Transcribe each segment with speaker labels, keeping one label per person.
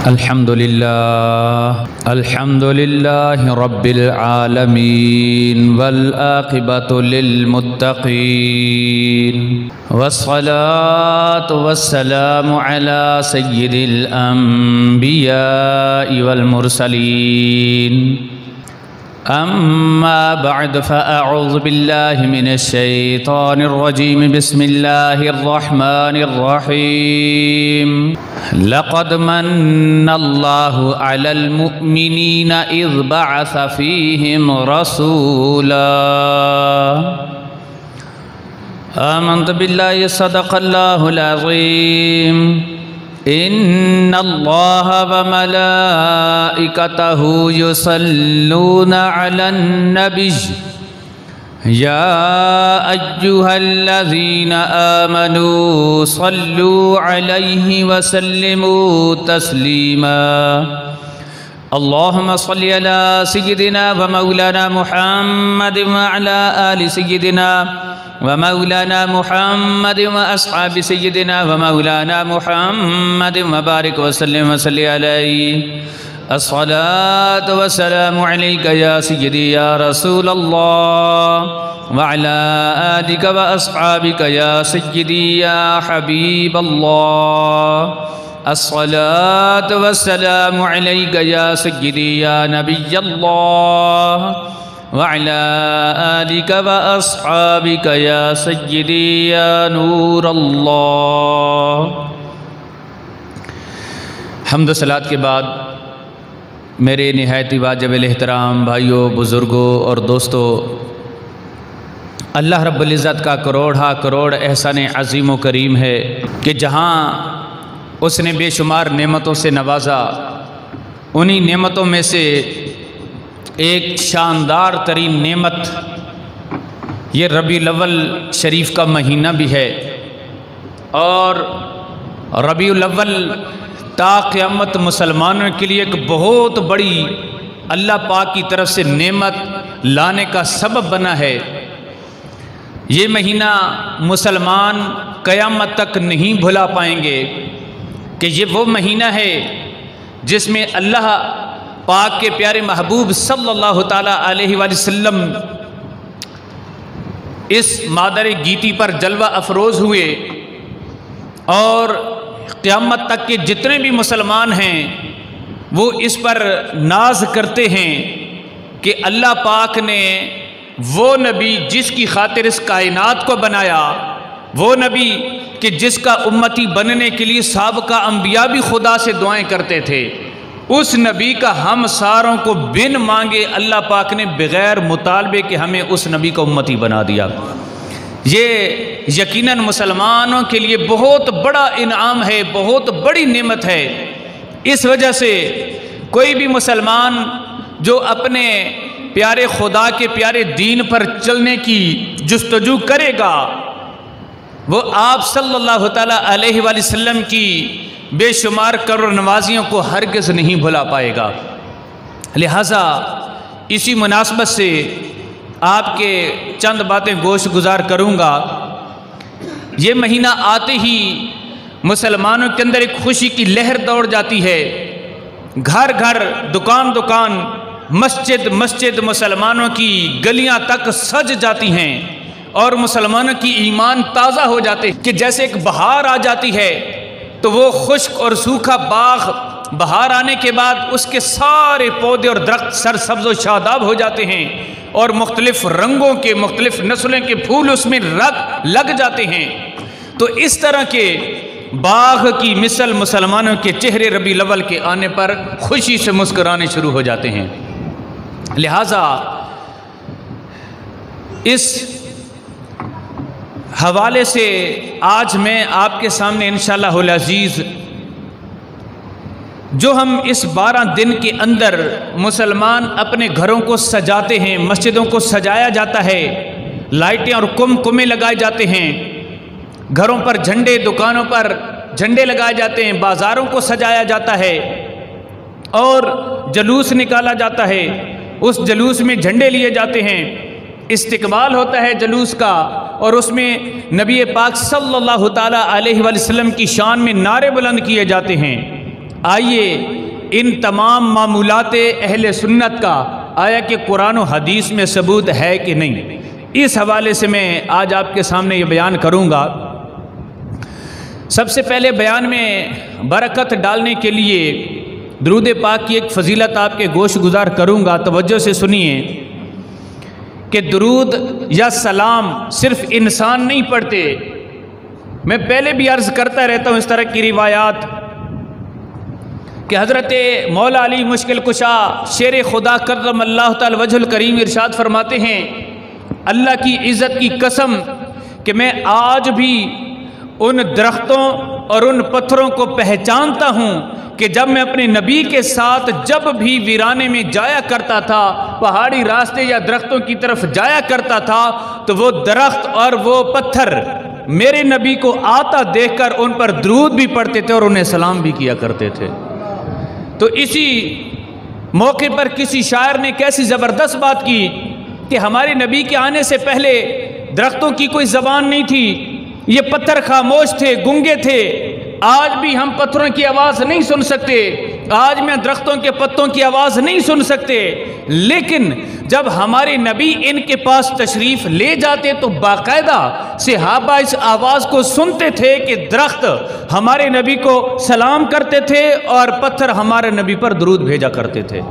Speaker 1: अल्हम्दुलिल्लाह रब्बिल आलमीन वल आक़िबतु लिल मुत्तक़ीन वस्सलातु वस्सलामु अला सय्यिदिल अंबियाइ वल मुरसलीन अम्मा बअद फ़अऊज़ु बिल्लाहि मिनश शैतानिर रजीम बिस्मिल्लाहिर रहमानिर रहीम लक़द मन्नल्लाहु अलल मुअ्मिनीना इज़ बअस फ़ीहिम रसूला आमन्तु बिल्लाहि सदक़ल्लाहुल अज़ीम इन्नल्लाह व मलाइकतहु युसल्लूना अलन नबिय्य या अय्युहल्लज़ीना आमनू सल्लू अलैहि व सल्लिमू तस्लीमा अल्लाहुम्मा सल्लि अला सय्यिदिना व मौलाना मुहम्मद व अला आलि सय्यिदिना व मौलाना मुहम्मद व अस्हाबि सय्यिदिना व मौलाना मुहम्मद व बारिक व सल्लिम व सल्लि अलैहि अस्सलातु वस्सलामु अलैका या सय्यिदी या रसूलल्लाह व अला आलिका व अस्हाबिका या सय्यिदी या हबीबल्लाह अस्सलातु वस्सलामु अलैका या सय्यिदी या नबियल्लाह व अला आलिका व अस्हाबिका या सय्यिदी या नूरल्लाह। हम्द सलात के बाद मेरे निहायती वाजिबुल एहतराम भाइयों, बुज़ुर्गों और दोस्तों, अल्लाह रब्बुल इज़्ज़त का करोड़ा करोड़ एहसान अज़ीम व करीम है कि जहाँ उसने बेशुमार नेमतों से नवाजा, उन्हीं नेमतों में से एक शानदार तरीन नेमत ये रबीउल अव्वल शरीफ का महीना भी है। और रबीउल अव्वल ता क़यामत मुसलमानों के लिए एक बहुत बड़ी अल्लाह पाक की तरफ से नेमत लाने का सबब बना है। ये महीना मुसलमान क़यामत तक नहीं भुला पाएंगे कि ये वो महीना है जिसमें अल्लाह पाक के प्यारे महबूब सल्लल्लाहु ताला अलैहि वसल्लम इस मादर गीती पर जलवा अफरोज़ हुए और क़यामत तक के जितने भी मुसलमान हैं वो इस पर नाज करते हैं कि अल्लाह पाक ने वो नबी जिसकी खातिर इस कायनात को बनाया, वो नबी कि जिसका उम्मती बनने के लिए साबका अंबिया भी खुदा से दुआएं करते थे, उस नबी का हम सारों को बिन मांगे अल्लाह पाक ने बग़ैर मुतालबे के हमें उस नबी का उम्मती बना दिया। ये यकीनन मुसलमानों के लिए बहुत बड़ा इनाम है, बहुत बड़ी नेमत है। इस वजह से कोई भी मुसलमान जो अपने प्यारे खुदा के प्यारे दीन पर चलने की जुस्तजू करेगा, वो आप सल्लल्लाहु ताला अलैहि वसल्लम की बेशुमार करोड़ नवाजियों को हरगिज़ नहीं भुला पाएगा। लिहाजा इसी मुनासबत से आपके चंद बातें गोश गुजार करूँगा। ये महीना आते ही मुसलमानों के अंदर एक खुशी की लहर दौड़ जाती है। घर घर, दुकान दुकान, मस्जिद मस्जिद मुसलमानों की गलियां तक सज जाती हैं और मुसलमानों की ईमान ताज़ा हो जाते हैं कि जैसे एक बहार आ जाती है तो वो खुश्क और सूखा बाग बहार आने के बाद उसके सारे पौधे और दरख्त सरसब्ज़ व शादाब हो जाते हैं और मुख्तलिफ रंगों के, मुख्तलिफ नस्लों के फूल उसमें लग जाते हैं। तो इस तरह के बाग की मिसल मुसलमानों के चेहरे रबीउल अव्वल के आने पर खुशी से मुस्कुराने शुरू हो जाते हैं। लिहाजा इस हवाले से आज मैं आपके सामने इंशाअल्लाहुल अज़ीज़ जो हम इस 12 दिन के अंदर मुसलमान अपने घरों को सजाते हैं, मस्जिदों को सजाया जाता है, लाइटें और कुमकुमे लगाए जाते हैं, घरों पर झंडे, दुकानों पर झंडे लगाए जाते हैं, बाज़ारों को सजाया जाता है और जुलूस निकाला जाता है। उस जुलूस में झंडे लिए जाते हैं, इस्तिकबाल होता है जुलूस का और उसमें नबी पाक सल्लल्लाहु ताला अलैहि वसल्लम की शान में नारे बुलंद किए जाते हैं। आइए इन तमाम मामूलात अहले सुन्नत का आया कि कुरान और हदीस में सबूत है कि नहीं, इस हवाले से मैं आज आपके सामने ये बयान करूँगा। सबसे पहले बयान में बरकत डालने के लिए दुरूद पाक की एक फ़जीलत आपके गोश गुजार करूँगा। तवज्जो से सुनिए कि दुरूद या सलाम सिर्फ़ इंसान नहीं पढ़ते। मैं पहले भी अर्ज़ करता रहता हूँ इस तरह की रिवायात कि हज़रत मौला अली मुश्किल कुशा शेर खुदा करम अल्लाह ताला वजहुल करीम इरशाद फरमाते हैं, अल्लाह की इज़्ज़त की कसम कि मैं आज भी उन दरख्तों और उन पत्थरों को पहचानता हूँ कि जब मैं अपने नबी के साथ जब भी वीराने में जाया करता था, पहाड़ी रास्ते या दरख्तों की तरफ जाया करता था, तो वो दरख्त और वो पत्थर मेरे नबी को आता देखकर उन पर दुरूद भी पढ़ते थे और उन्हें सलाम भी किया करते थे। तो इसी मौके पर किसी शायर ने कैसी ज़बरदस्त बात की कि हमारे नबी के आने से पहले दरख्तों की कोई ज़बान नहीं थी, ये पत्थर खामोश थे, गूंगे थे। आज भी हम पत्थरों की आवाज़ नहीं सुन सकते, आज मैं दरख्तों के पत्तों की आवाज़ नहीं सुन सकते, लेकिन जब हमारे नबी इनके पास तशरीफ़ ले जाते तो बाकायदा सहाबा इस आवाज़ को सुनते थे कि दरख्त हमारे नबी को सलाम करते थे और पत्थर हमारे नबी पर दुरूद भेजा करते थे।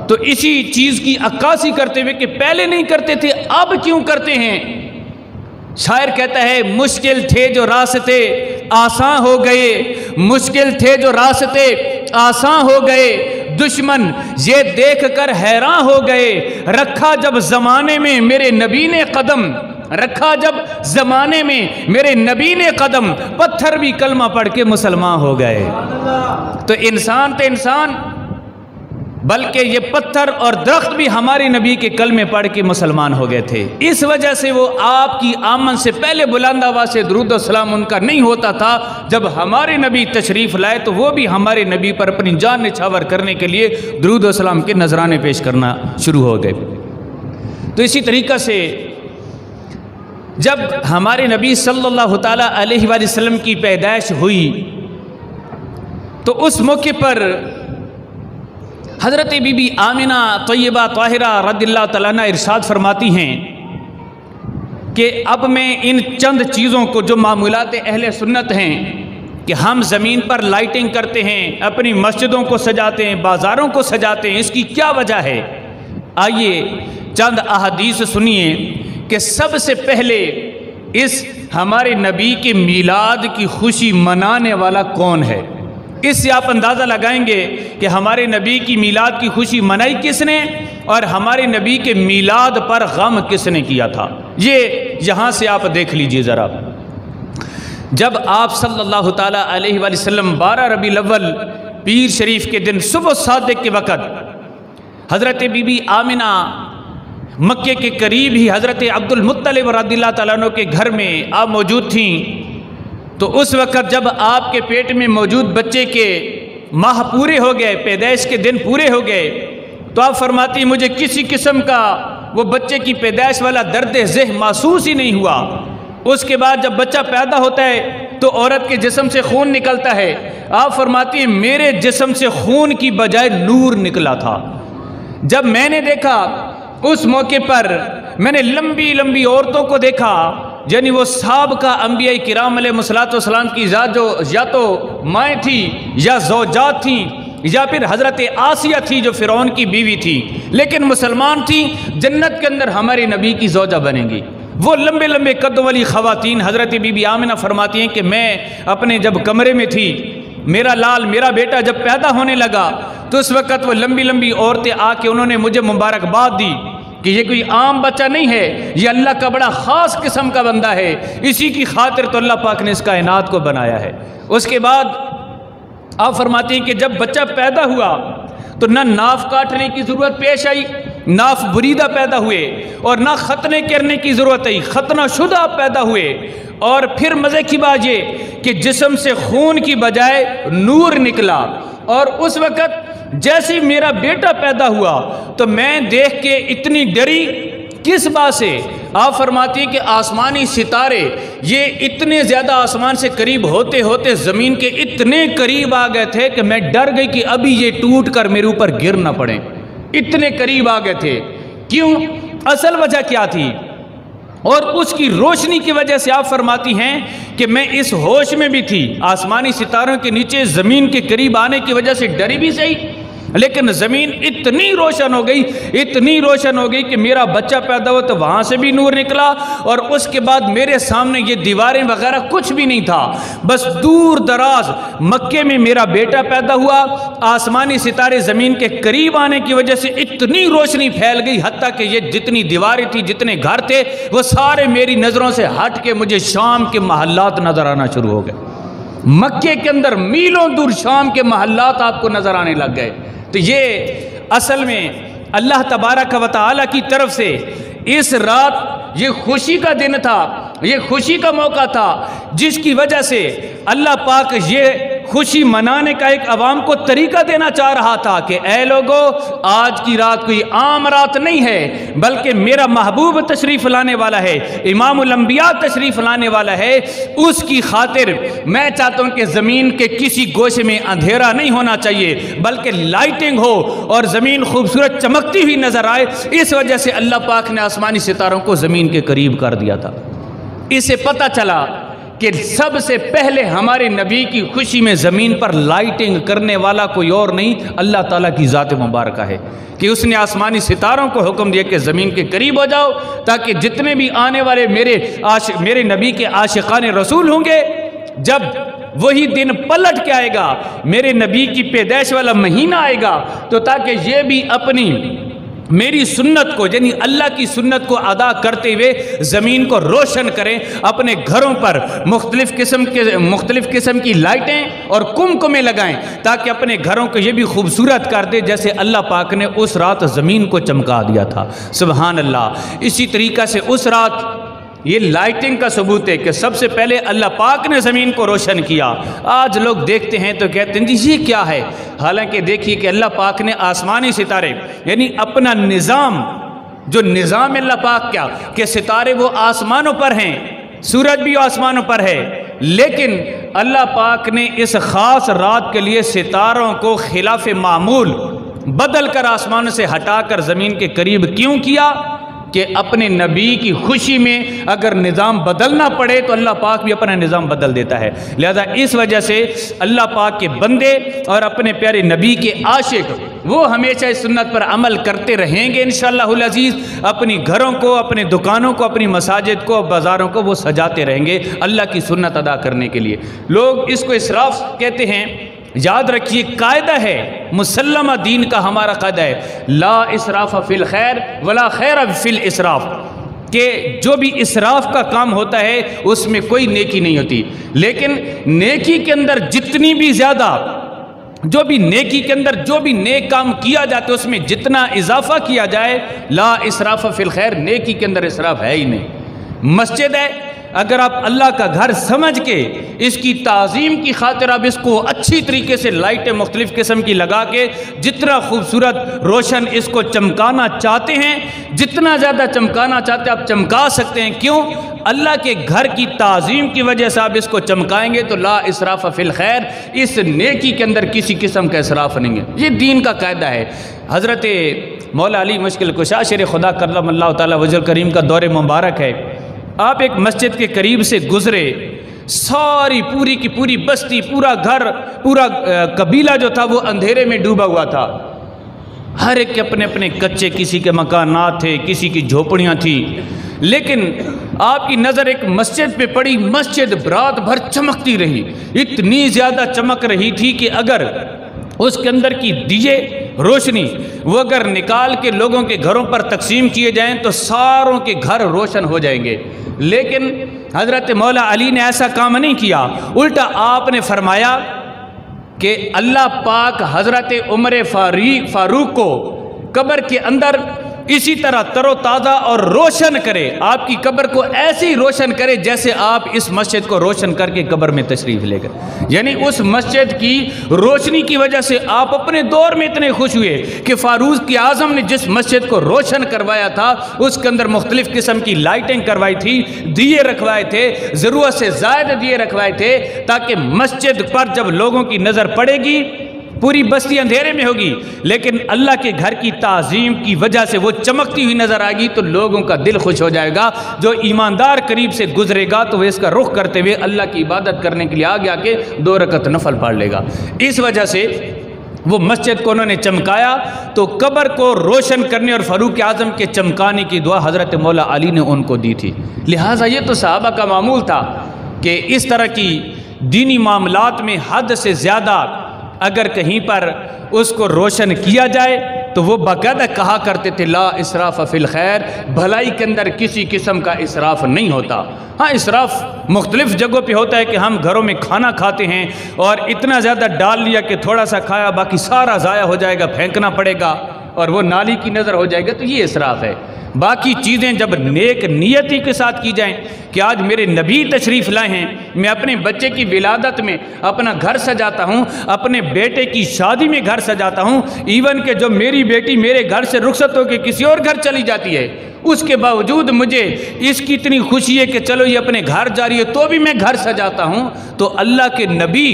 Speaker 1: तो इसी चीज़ की अक्कासी करते हुए कि पहले नहीं करते थे, अब क्यों करते हैं। शायर कहता है, मुश्किल थे जो रास्ते आसान हो गए, मुश्किल थे जो रास्ते आसान हो गए, दुश्मन ये देख कर हैरान हो गए। रखा जब ज़माने में मेरे नबी ने कदम, रखा जब ज़माने में मेरे नबी ने कदम, पत्थर भी कलमा पढ़ के मुसलमान हो गए। तो इंसान तो इंसान, बल्कि ये पत्थर और दरख्त भी हमारे नबी के कलमे पढ़ के मुसलमान हो गए थे। इस वजह से वो आपकी आमद से पहले बुलंद आवाज़ से दुरूद और सलाम उनका नहीं होता था। जब हमारे नबी तशरीफ़ लाए तो वो भी हमारे नबी पर अपनी जान निछावर करने के लिए दुरूद और सलाम के नजराने पेश करना शुरू हो गए। तो इसी तरीक़ा से जब हमारे नबी सल्लल्लाहु ताला अलैहि वसल्लम की पैदाइश हुई तो उस मौके पर हज़रत बीबी आमिना तय्यबा ताहिरा रज़ियल्लाहु तआला अन्हा इरशाद फरमाती हैं कि अब मैं इन चंद चीज़ों को जो मामूलात अहले सुन्नत हैं कि हम ज़मीन पर लाइटिंग करते हैं, अपनी मस्जिदों को सजाते हैं, बाज़ारों को सजाते हैं, इसकी क्या वजह है। आइए चंद अहादीस सुनिए कि सबसे पहले इस हमारे नबी के मीलाद की खुशी मनाने वाला कौन है। इससे आप अंदाज़ा लगाएंगे कि हमारे नबी की मीलाद की खुशी मनाई किसने और हमारे नबी के मीलाद पर गम किसने किया था। ये यहाँ से आप देख लीजिए ज़रा। जब आप सल्लल्लाहु ताला अलैहि वसल्लम 12 रबीउल अव्वल पीर शरीफ के दिन सुबह सादिक के वक़्त हज़रत बीबी आमिना मक्के के करीब ही हज़रत अब्दुल मुत्तलिब रज़ियल्लाहु तआला अन्हु के घर में आप मौजूद थीं। तो उस वक़्त जब आपके पेट में मौजूद बच्चे के माह पूरे हो गए, पैदाइश के दिन पूरे हो गए, तो आप फरमाती मुझे किसी किस्म का वो बच्चे की पैदाइश वाला दर्द ज़ह महसूस ही नहीं हुआ। उसके बाद जब बच्चा पैदा होता है तो औरत के जिस्म से खून निकलता है। आप फरमाती मेरे जिस्म से खून की बजाय नूर निकला था। जब मैंने देखा उस मौके पर मैंने लंबी लंबी औरतों को देखा, यानी वो साबिक़ा अंबिया किराम अलैहिस्सलाम की ज़ात जो या तो माएँ थी या ज़ौजात थी या फिर हज़रत आसिया थी जो फ़िरौन की बीवी थी, लेकिन मुसलमान थी, जन्नत के अंदर हमारे नबी की ज़ौजा बनेंगी। वो लंबे लंबे कद्दों वाली ख़वातीन हज़रत बीबी आमिना फरमाती हैं कि मैं अपने जब कमरे में थी, मेरा लाल मेरा बेटा जब पैदा होने लगा तो उस वक़्त वो लंबी लंबी औरतें आके उन्होंने मुझे मुबारकबाद दी कि ये कोई आम बच्चा नहीं है, ये अल्लाह का बड़ा ख़ास किस्म का बंदा है, इसी की खातिर तो अल्लाह पाक ने इस कायनात को बनाया है। उसके बाद आप फरमाती हैं कि जब बच्चा पैदा हुआ तो ना नाफ काटने की ज़रूरत पेश आई, नाफ बुरीदा पैदा हुए, और ना ख़तने करने की ज़रूरत आई, ख़तना शुदा पैदा हुए। और फिर मज़े की बात ये कि जिस्म से खून की बजाय नूर निकला। और उस वक़्त जैसे मेरा बेटा पैदा हुआ तो मैं देख के इतनी डरी, किस बात से, आप फरमाती हैं कि आसमानी सितारे ये इतने ज़्यादा आसमान से करीब होते होते ज़मीन के इतने करीब आ गए थे कि मैं डर गई कि अभी ये टूट कर मेरे ऊपर गिर ना पड़े। इतने करीब आ गए थे। क्यों? असल वजह क्या थी? और उसकी रोशनी की वजह से आप फरमाती हैं कि मैं इस होश में भी थी, आसमानी सितारों के नीचे ज़मीन के करीब आने की वजह से डरी भी सही, लेकिन ज़मीन इतनी रोशन हो गई, इतनी रोशन हो गई कि मेरा बच्चा पैदा हुआ तो वहाँ से भी नूर निकला, और उसके बाद मेरे सामने ये दीवारें वगैरह कुछ भी नहीं था, बस दूर दराज मक्के में मेरा बेटा पैदा हुआ। आसमानी सितारे ज़मीन के करीब आने की वजह से इतनी रोशनी फैल गई, हत्ता कि ये जितनी दीवारें थी, जितने घर थे, वो सारे मेरी नज़रों से हट के मुझे शाम के महल्लात नज़र आना शुरू हो गए। मक्के के अंदर मीलों दूर शाम के महल्लात आपको नज़र आने लग गए। तो ये असल में अल्लाह तबारक व तआला की तरफ से इस रात ये खुशी का दिन था, ये खुशी का मौका था, जिसकी वजह से अल्लाह पाक ये खुशी मनाने का एक अवाम को तरीका देना चाह रहा था कि ऐ लोगों, आज की रात कोई आम रात नहीं है, बल्कि मेरा महबूब तशरीफ़ लाने वाला है, इमामुल अंबिया तशरीफ़ लाने वाला है। उसकी खातिर मैं चाहता हूँ कि ज़मीन के किसी गोशे में अंधेरा नहीं होना चाहिए, बल्कि लाइटिंग हो और ज़मीन खूबसूरत चमकती हुई नज़र आए। इस वजह से अल्लाह पाक ने आसमानी सितारों को ज़मीन के करीब कर दिया था। इससे पता चला कि सबसे पहले हमारे नबी की खुशी में ज़मीन पर लाइटिंग करने वाला कोई और नहीं, अल्लाह ताला की ज़ात मुबारक है कि उसने आसमानी सितारों को हुक्म दिया कि ज़मीन के करीब हो जाओ, ताकि जितने भी आने वाले मेरे नबी के आशिकान रसूल होंगे, जब वही दिन पलट के आएगा, मेरे नबी की पैदाइश वाला महीना आएगा, तो ताकि ये भी अपनी मेरी सुन्नत को, यानी अल्लाह की सुन्नत को अदा करते हुए ज़मीन को रोशन करें, अपने घरों पर मुख्तलिफ़ किस्म की लाइटें और कुमकुमें लगाएं, ताकि अपने घरों को ये भी खूबसूरत कर दे जैसे अल्लाह पाक ने उस रात ज़मीन को चमका दिया था। सुबहान अल्लाह। इसी तरीक़ा से उस रात ये लाइटिंग का सबूत है कि सबसे पहले अल्लाह पाक ने ज़मीन को रोशन किया। आज लोग देखते हैं तो कहते हैं जी ये क्या है, हालांकि देखिए कि अल्लाह पाक ने आसमानी सितारे, यानी अपना निज़ाम, जो निज़ाम अल्लाह पाक क्या कि सितारे वो आसमानों पर हैं, सूरज भी आसमानों पर है, लेकिन अल्लाह पाक ने इस ख़ास रात के लिए सितारों को खिलाफ मामूल बदल कर आसमानों से हटाकर ज़मीन के करीब क्यों किया? कि अपने नबी की खुशी में अगर निज़ाम बदलना पड़े तो अल्लाह पाक भी अपना निज़ाम बदल देता है। लिहाजा इस वजह से अल्लाह पाक के बंदे और अपने प्यारे नबी के आशिक वो हमेशा इस सुन्नत पर अमल करते रहेंगे इंशाअल्लाहुल अज़ीज़। अपनी घरों को, अपने दुकानों को, अपनी मसाजिद को, बाज़ारों को वो सजाते रहेंगे अल्लाह की सुन्नत अदा करने के लिए। लोग इसको इसराफ कहते हैं। याद रखिए, कायदा है, मुसल्लमा दीन का हमारा कायदा है, ला इसराफ फिल खैर वला खैर फिल इसराफ, कि जो भी इसराफ का काम होता है उसमें कोई नेकी नहीं होती, लेकिन नेकी के अंदर जितनी भी ज़्यादा, जो भी नेकी के अंदर जो भी नेक काम किया जाता है उसमें जितना इजाफा किया जाए, ला इसराफ फिल खैर, नेकी के अंदर इसराफ है ही नहीं। मस्जिद है, अगर आप अल्लाह का घर समझ के इसकी ताज़ीम की खातिर आप इसको अच्छी तरीके से लाइटें मुख्तलिफ़ किस्म की लगा के जितना खूबसूरत रोशन इसको चमकाना चाहते हैं, जितना ज़्यादा चमकाना चाहते हैं आप चमका सकते हैं। क्यों? अल्लाह के घर की ताज़ीम की वजह से आप इसको चमकाएंगे तो ला इसराफ फिल खैर, इस नेकी के अंदर किसी किस्म का इसराफ नहीं है। ये दीन का कायदा है। हज़रत मौला अली मुश्किल कुशा शेर खुदा करमल्लाहु ताला वजहुल करीम का दौर मुबारक है। आप एक मस्जिद के करीब से गुजरे, सारी पूरी की पूरी बस्ती, पूरा घर, पूरा कबीला जो था वो अंधेरे में डूबा हुआ था। हर एक के अपने अपने कच्चे, किसी के मकानात थे, किसी की झोपड़ियाँ थी, लेकिन आपकी नज़र एक मस्जिद पे पड़ी। मस्जिद रात भर चमकती रही, इतनी ज़्यादा चमक रही थी कि अगर उसके अंदर की दिए रोशनी वो अगर निकाल के लोगों के घरों पर तकसीम किए जाएं तो सारों के घर रोशन हो जाएंगे। लेकिन हज़रत मौला अली ने ऐसा काम नहीं किया, उल्टा आपने फरमाया कि अल्लाह पाक हज़रत उमर फारूक को कब्र के अंदर इसी तरह तरोताज़ा और रोशन करे, आपकी कब्र को ऐसे ही रोशन करे जैसे आप इस मस्जिद को रोशन करके कब्र में तशरीफ़ ले गए। यानी उस मस्जिद की रोशनी की वजह से आप अपने दौर में इतने खुश हुए कि फारूक आज़म ने जिस मस्जिद को रोशन करवाया था उसके अंदर मुख्तलिफ़ किस्म की लाइटें करवाई थी, दिए रखवाए थे, ज़रूरत से ज़्यादा दिए रखवाए थे, ताकि मस्जिद पर जब लोगों की नज़र पड़ेगी पूरी बस्ती अंधेरे में होगी, लेकिन अल्लाह के घर की ताज़ीम की वजह से वो चमकती हुई नज़र आएगी तो लोगों का दिल खुश हो जाएगा। जो ईमानदार करीब से गुजरेगा तो वह इसका रुख करते हुए अल्लाह की इबादत करने के लिए आगे आके 2 रकत नफल पढ़ लेगा। इस वजह से वो मस्जिद को उन्होंने चमकाया, तो कब्र को रोशन करने और फ़ारूक आज़म के चमकाने की दुआ हज़रत मौला अली ने उनको दी थी। लिहाजा ये तो सहाबा का मामूल था कि इस तरह की दीनी मामलात में हद से ज़्यादा अगर कहीं पर उसको रोशन किया जाए तो वो बाकायदा कहा करते थे ला इसराफ़ फ़िल खैर, भलाई के अंदर किसी किस्म का इसराफ़ नहीं होता। हाँ, इसराफ़ मुख्तलिफ़ जगहों पे होता है कि हम घरों में खाना खाते हैं और इतना ज़्यादा डाल लिया कि थोड़ा सा खाया बाकी सारा ज़ाया हो जाएगा, फेंकना पड़ेगा और वो नाली की नज़र हो जाएगा, तो ये इसराफ़ है। बाकी चीज़ें जब नेक नियति के साथ की जाएं कि आज मेरे नबी तशरीफ़ लाए हैं, मैं अपने बच्चे की विलादत में अपना घर सजाता हूँ, अपने बेटे की शादी में घर सजाता हूँ, इवन कि जो मेरी बेटी मेरे घर से रुखसत होकर किसी और घर चली जाती है उसके बावजूद मुझे इसकी इतनी खुशी है कि चलो ये अपने घर जा रही है तो भी मैं घर सजाता हूँ। तो अल्लाह के नबी,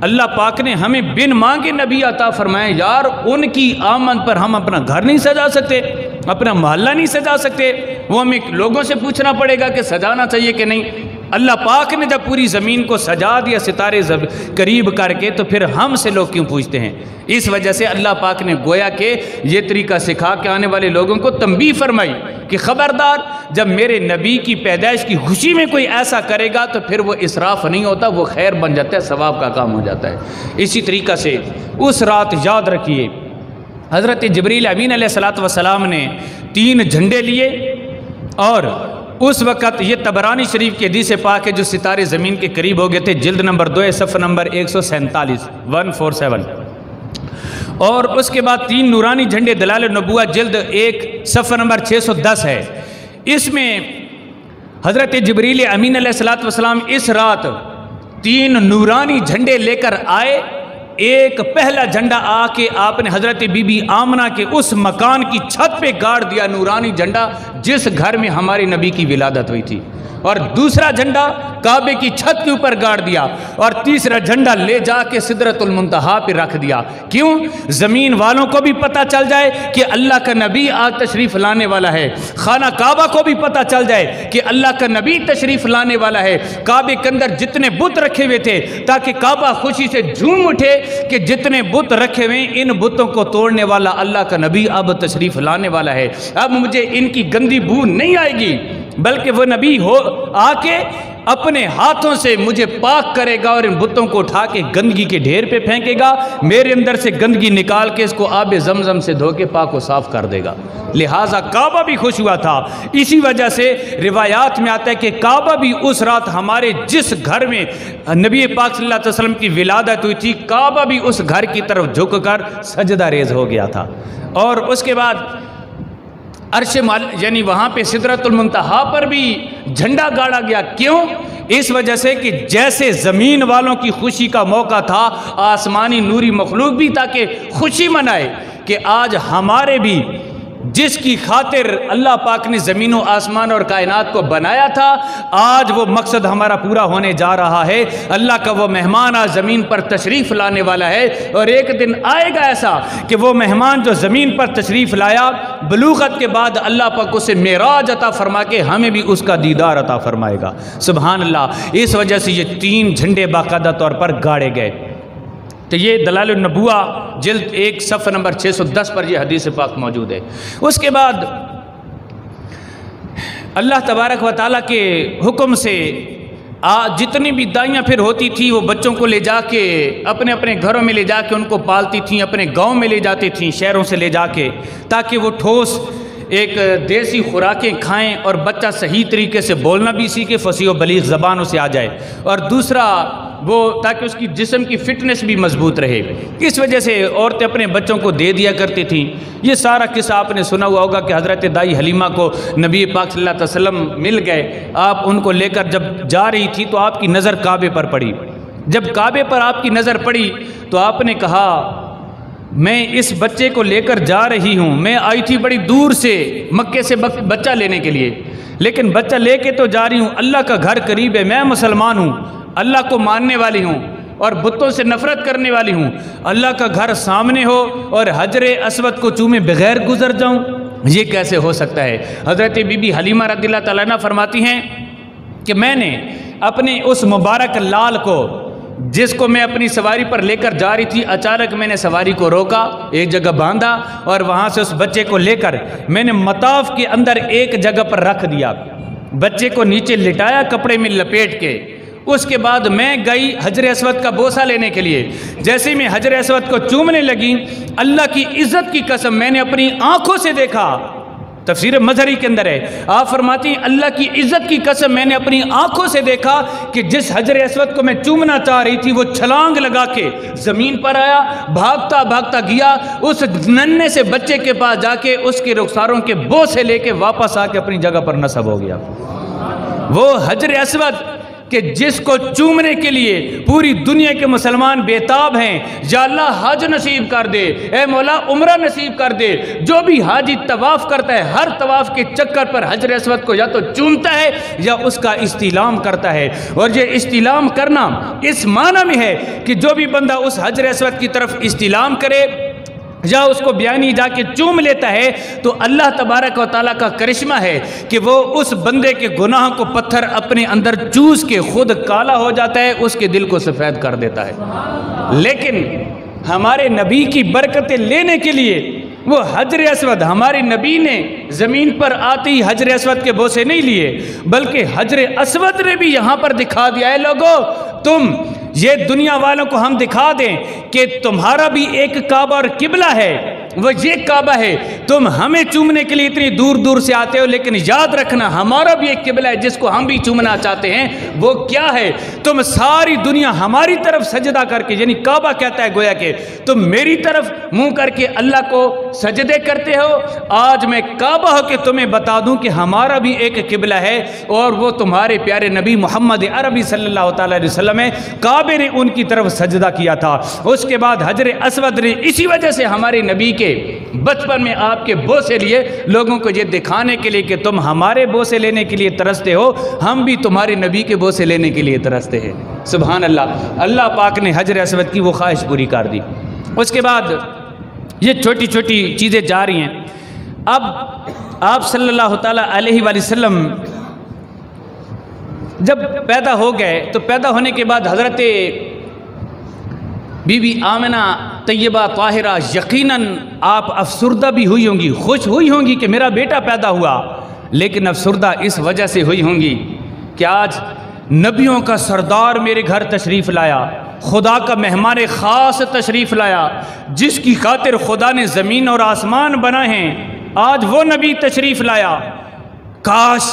Speaker 1: अल्लाह पाक ने हमें बिन मांगे नबी अता फरमाए। यार उनकी आमद पर हम अपना घर नहीं सजा सकते, अपना मोहल्ला नहीं सजा सकते, वो हमें लोगों से पूछना पड़ेगा कि सजाना चाहिए कि नहीं। अल्लाह पाक ने जब पूरी ज़मीन को सजा दिया सितारे करीब करके, तो फिर हमसे लोग क्यों पूछते हैं। इस वजह से अल्लाह पाक ने गोया के ये तरीका सिखा के आने वाले लोगों को तंबीह फरमाई कि ख़बरदार, जब मेरे नबी की पैदाइश की खुशी में कोई ऐसा करेगा तो फिर वो इसराफ़ नहीं होता, वो खैर बन जाता है, सवाब का काम हो जाता है। इसी तरीक़ा से उस रात याद रखिए हज़रत जिब्रील अमीन अलैहिस्सलाम ने 3 झंडे लिए और उस वक़्त ये तबरानी शरीफ की हदीस पाक है जो सितारे ज़मीन के करीब हो गए थे, जिल्द नंबर 2 सफ़ा नंबर 147 147। और उसके बाद 3 नूरानी झंडे दलाल नबुआ जिल्द 1 सफ़ा नंबर 610 है। इसमें हज़रत जिब्रील अमीन अलैहिस्सलाम इस रात 3 नूरानी झंडे लेकर आए। एक पहला झंडा आके आपने हज़रत बीबी आमना के उस मकान की छत पे गाड़ दिया, नूरानी झंडा जिस घर में हमारे नबी की विलादत हुई थी, और दूसरा झंडा काबे की छत के ऊपर गाड़ दिया, और तीसरा झंडा ले जाके सिदरतुल मुंतहा पे रख दिया। क्यों? ज़मीन वालों को भी पता चल जाए कि अल्लाह का नबी आज तशरीफ़ लाने वाला है, खाना काबा को भी पता चल जाए कि अल्लाह का नबी तशरीफ़ लाने वाला है। काबे के अंदर जितने बुत रखे हुए थे, ताकि काबा खुशी से झूम उठे कि जितने बुत रखे हुए इन बुतों को तोड़ने वाला अल्लाह का नबी अब तशरीफ़ लाने वाला है। अब मुझे इनकी गंदी बू नहीं आएगी, बल्कि वो नबी हो आके अपने हाथों से मुझे पाक करेगा और इन बुतों को उठा के गंदगी के ढेर पे फेंकेगा, मेरे अंदर से गंदगी निकाल के इसको आबे ज़मज़म से धो के पाक को साफ कर देगा। लिहाजा काबा भी खुश हुआ था। इसी वजह से रिवायात में आता है कि काबा भी उस रात हमारे जिस घर में नबी पाक सल्लल्लाहु अलैहि वसल्लम की विलादत हुई थी, काबा भी उस घर की तरफ झुककर सजदा रेज़ हो गया था। और उसके बाद अर्श यानी वहाँ पे सिदरतुल मुंतहा पर भी झंडा गाड़ा गया। क्यों? इस वजह से कि जैसे ज़मीन वालों की खुशी का मौका था, आसमानी नूरी मखलूक भी ताकि खुशी मनाए कि आज हमारे भी जिसकी खातिर अल्लाह पाक ने ज़मीन व आसमान और कायनात को बनाया था, आज वो मकसद हमारा पूरा होने जा रहा है। अल्लाह का वो मेहमान आज ज़मीन पर तशरीफ़ लाने वाला है, और एक दिन आएगा ऐसा कि वो मेहमान जो ज़मीन पर तशरीफ़ लाया, बलूगत के बाद अल्लाह पाक उसे मेराज अता फरमा के हमें भी उसका दीदार अता फरमाएगा। सुभान अल्लाह। इस वजह से ये 3 झंडे बाकायदा तौर पर गाड़े गए। तो ये दलाल नबुआ जिल्द 1 सफ़ा नंबर 610 पर यह हदीस पाक मौजूद है। उसके बाद अल्लाह तबारक व तआला के हुक्म से जितनी भी दाइयाँ फिर होती थी वो बच्चों को ले जाके अपने अपने घरों में ले जाके उनको पालती थीं, अपने गांव में ले जाती थीं, शहरों से ले जाके, ताकि वो ठोस एक देसी खुराकें खाएं और बच्चा सही तरीके से बोलना भी सीखे, फसीह व बलीग ज़बान उसे आ जाए। और दूसरा वो ताकि उसकी जिस्म की फिटनेस भी मजबूत रहे। इस वजह से औरतें अपने बच्चों को दे दिया करती थीं। ये सारा किस्सा आपने सुना हुआ होगा कि हज़रत दाई हलीमा को नबी पाक सल्लल्लाहु अलैहि वसल्लम मिल गए। आप उनको लेकर जब जा रही थी तो आपकी नज़र काबे पर पड़ी। जब काबे पर आपकी नज़र पड़ी तो आपने कहा, मैं इस बच्चे को लेकर जा रही हूँ, मैं आई थी बड़ी दूर से मक्के से बच्चा लेने के लिए, लेकिन बच्चा लेके तो जा रही हूँ, अल्लाह का घर करीब है, मैं मुसलमान हूँ, अल्लाह को मानने वाली हूँ और बुतों से नफरत करने वाली हूँ, अल्लाह का घर सामने हो और हजरे अस्वद को चूमे बगैर गुजर जाऊँ, ये कैसे हो सकता है। हज़रत बीबी हलीमा रज़ियल्लाहु तआला अन्हा फरमाती हैं कि मैंने अपने उस मुबारक लाल को, जिसको मैं अपनी सवारी पर लेकर जा रही थी, अचानक मैंने सवारी को रोका, एक जगह बांधा और वहाँ से उस बच्चे को लेकर मैंने मताफ के अंदर एक जगह पर रख दिया, बच्चे को नीचे लिटाया कपड़े में लपेट के। उसके बाद मैं गई हजर अस्वद का बोसा लेने के लिए। जैसे मैं हजर अस्वद को चूमने लगी, अल्लाह की इज्जत की कसम मैंने अपनी आंखों से देखा, तफसीर मजहरी के अंदर है, आप फरमाती अल्लाह की इज्जत की कसम मैंने अपनी आंखों से देखा कि जिस हजर अस्वद को मैं चूमना चाह रही थी वो छलांग लगा के ज़मीन पर आया, भागता भागता गया उस नन्हे से बच्चे के पास जाके उसके रुखसारों के बोसे लेके वापस आके अपनी जगह पर नस्ब हो गया। वो हजर अस्वद कि जिसको चूमने के लिए पूरी दुनिया के मुसलमान बेताब हैं, या अल्लाह हज नसीब कर दे, ए मौला उम्रा नसीब कर दे। जो भी हाजी तवाफ़ करता है, हर तवाफ़ के चक्कर पर हजर अस्वद को या तो चूमता है या उसका इस्तिलाम करता है। और ये इस्तिलाम करना इस माना में है कि जो भी बंदा उस हजर अस्वद की तरफ इस्तिलाम करे या उसको बयानी जाके चूम लेता है तो अल्लाह तबारक व तआला का करिश्मा है कि वो उस बंदे के गुनाह को पत्थर अपने अंदर चूस के खुद काला हो जाता है, उसके दिल को सफ़ेद कर देता है। लेकिन हमारे नबी की बरकतें लेने के लिए वो हजर अस्वद, हमारे नबी ने ज़मीन पर आते ही हजर अस्वद के बोसे नहीं लिए, बल्कि हजर अस्वद ने भी यहाँ पर दिखा दिया है, लोगों तुम ये दुनिया वालों को हम दिखा दें कि तुम्हारा भी एक काबा और किबला है, वो ये काबा है। तुम हमें चूमने के लिए इतनी दूर दूर से आते हो, लेकिन याद रखना हमारा भी एक किबला है जिसको हम भी चूमना चाहते हैं। वो क्या है? तुम सारी दुनिया हमारी तरफ सजदा करके, यानी काबा कहता है गोया के तुम मेरी तरफ मुंह करके अल्लाह को सजदे करते हो। आज मैं काबा हो के तुम्हें बता दूं कि हमारा भी एक किबला है और वो तुम्हारे प्यारे नबी मोहम्मद अरबी सल्लल्लाहु अलैहि वसल्लम है। काबे ने उनकी तरफ सजदा किया था। उसके बाद हजर अस्वद ने इसी वजह से हमारे नबी के बचपन में आपके बोसे लिए, लोगों को ये दिखाने के लिए कि तुम हमारे बोसे लेने के लिए तरसते हो, हम भी तुम्हारे नबी के बोसे लेने के लिए तरसते हैं। सुभान अल्लाह। अल्लाह पाक ने हजर अस्वद की वो ख्वाहिश पूरी कर दी। उसके बाद ये छोटी छोटी चीज़ें जा रही हैं। अब आप सल्लल्लाहु ताला अलैहि वसल्लम जब पैदा हो गए तो पैदा होने के बाद हज़रत बीबी आमिना तैयबा ताहिरा यकीनन आप अफसुर्दा भी हुई होंगी, खुश हुई होंगी कि मेरा बेटा पैदा हुआ, लेकिन अफसुर्दा इस वजह से हुई होंगी कि आज नबियों का सरदार मेरे घर तशरीफ़ लाया, खुदा का मेहमान ख़ास तशरीफ़ लाया, जिसकी खातिर खुदा ने ज़मीन और आसमान बनाए हैं, आज वो नबी तशरीफ़ लाया। काश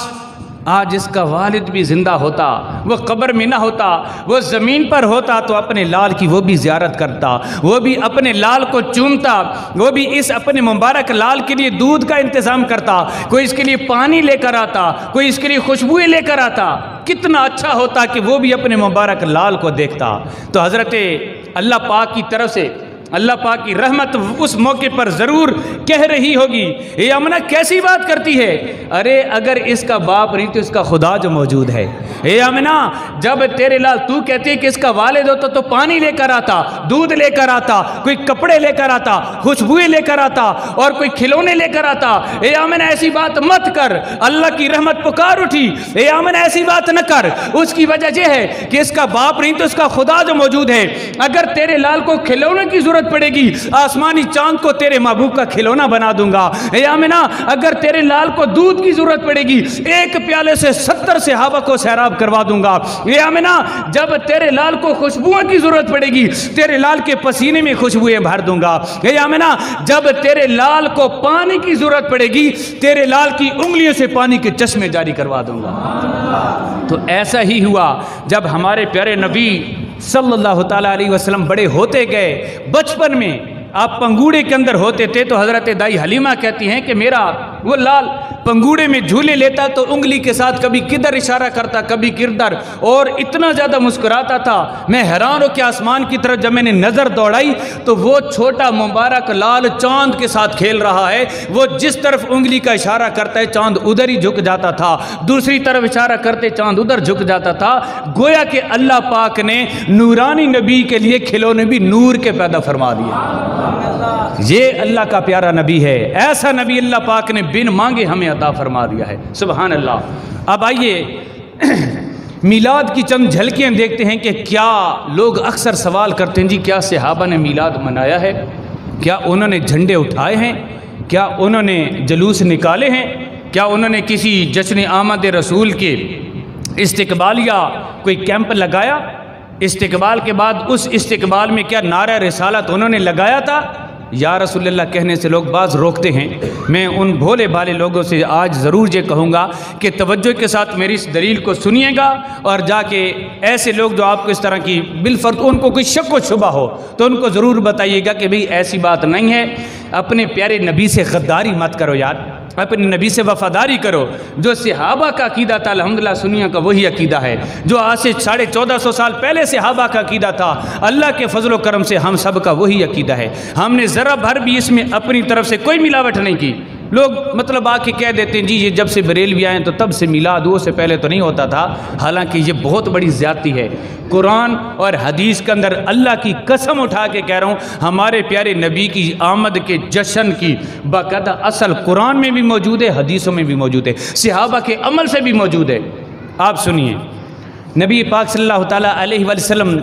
Speaker 1: आज इसका वालिद भी ज़िंदा होता, वो कब्र में ना होता, वो ज़मीन पर होता तो अपने लाल की वो भी ज़ियारत करता, वो भी अपने लाल को चूमता, वो भी इस अपने मुबारक लाल के लिए दूध का इंतज़ाम करता, कोई इसके लिए पानी लेकर आता, कोई इसके लिए खुशबुएँ लेकर आता। कितना अच्छा होता कि वो भी अपने मुबारक लाल को देखता। तो हज़रत अल्लाह पाक की तरफ से अल्लाह पाक की रहमत उस मौके पर ज़रूर कह रही होगी, ये आमना कैसी बात करती है, अरे अगर इसका बाप नहीं तो इसका खुदा जो मौजूद है। ये आमना जब तेरे लाल तू कहती है कि इसका वालिद होता तो पानी लेकर आता, दूध लेकर आता, कोई कपड़े लेकर आता, खुशबुएं लेकर आता और कोई खिलौने लेकर आता। ये आमना ऐसी बात मत कर, अल्लाह की रहमत पुकार उठी। ये आमना ऐसी बात न कर, उसकी वजह यह है कि इसका बाप नहीं तो इसका खुदा जो मौजूद है। अगर तेरे लाल को खिलौने की जरूरत पड़ेगी, आसमानी चांद को तेरे महबूब का खिलौना बना दूंगा। ए आमिना अगर तेरे लाल को दूध की जरूरत पड़ेगी, एक प्याले से 70 से हवा को सैराब करवा दूंगा। ए आमिना जब तेरे लाल को खुशबुओं की जरूरत पड़ेगी, तेरे लाल के पसीने में खुशबुएं भर दूंगा। ए आमिना जब तेरे लाल को पानी की जरूरत पड़ेगी, तेरे लाल की उंगलियों से पानी के चश्मे जारी करवा दूंगा। तो ऐसा ही हुआ जब हमारे प्यारे नबी सल्लल्लाहु ताला अलैहि वसल्लम बड़े होते गए, बचपन में आप पंगूड़े के अंदर होते थे तो हज़रत दाई हलीमा कहती हैं कि मेरा वो लाल पंगूड़े में झूले लेता तो उंगली के साथ कभी किधर इशारा करता कभी किधर, और इतना ज़्यादा मुस्कुराता था। मैं हैरान हो के आसमान की तरफ जब मैंने नज़र दौड़ाई तो वो छोटा मुबारक लाल चांद के साथ खेल रहा है। वो जिस तरफ उंगली का इशारा करता है चांद उधर ही झुक जाता था, दूसरी तरफ इशारा करते चांद उधर झुक जाता था। गोया कि अल्लाह पाक ने नूरानी नबी के लिए खिलौने भी नूर के पैदा फरमा दिए। ये अल्लाह का प्यारा नबी है, ऐसा नबी अल्लाह पाक ने बिन मांगे हमें अता फरमा दिया है। सुभान अल्लाह। अब आइए मीलाद की चंद झलकियाँ देखते हैं कि क्या लोग अक्सर सवाल करते हैं जी क्या सहाबा ने मीलाद मनाया है, क्या उन्होंने झंडे उठाए हैं, क्या उन्होंने जुलूस निकाले हैं, क्या उन्होंने किसी जश्न आमद रसूल के इस्तकबाल या कोई कैंप लगाया, इस्तकबाल के बाद उस इस्तकबाल में क्या नारा रिसालत उन्होंने लगाया था। या रसूलल्लाह कहने से लोग बाज़ रोकते हैं। मैं उन भोले भाले लोगों से आज ज़रूर ये कहूँगा कि तवज्जो के साथ मेरी इस दलील को सुनिएगा और जाके ऐसे लोग जो आपको इस तरह की बिलफर्ज उनको कोई शक व शुबा हो तो उनको ज़रूर बताइएगा कि भाई ऐसी बात नहीं है। अपने प्यारे नबी से गद्दारी मत करो यार, अपने नबी से वफ़ादारी करो। जो सहाबा का अकीदा था अल्हम्दुलिल्लाह सुनिया का वही अकीदा है जो आज से 1450 साल पहले सहाबा का अकीदा था। अल्लाह के फजल करम से हम सब का वही अकीदा है। हमने ज़रा भर भी इसमें अपनी तरफ से कोई मिलावट नहीं की। लोग मतलब आके कह देते हैं जी ये जब से बरेलवी आए तो तब से मिलाद, वो से पहले तो नहीं होता था। हालांकि ये बहुत बड़ी ज़्यादती है। कुरान और हदीस के अंदर अल्लाह की कसम उठा के कह रहा हूँ हमारे प्यारे नबी की आमद के जश्न की बाकायदा असल कुरान में भी मौजूद है, हदीसों में भी मौजूद है, सहाबा के अमल से भी मौजूद है। आप सुनिए, नबी पाक सल्लल्लाहु ताला अलैहि वसल्लम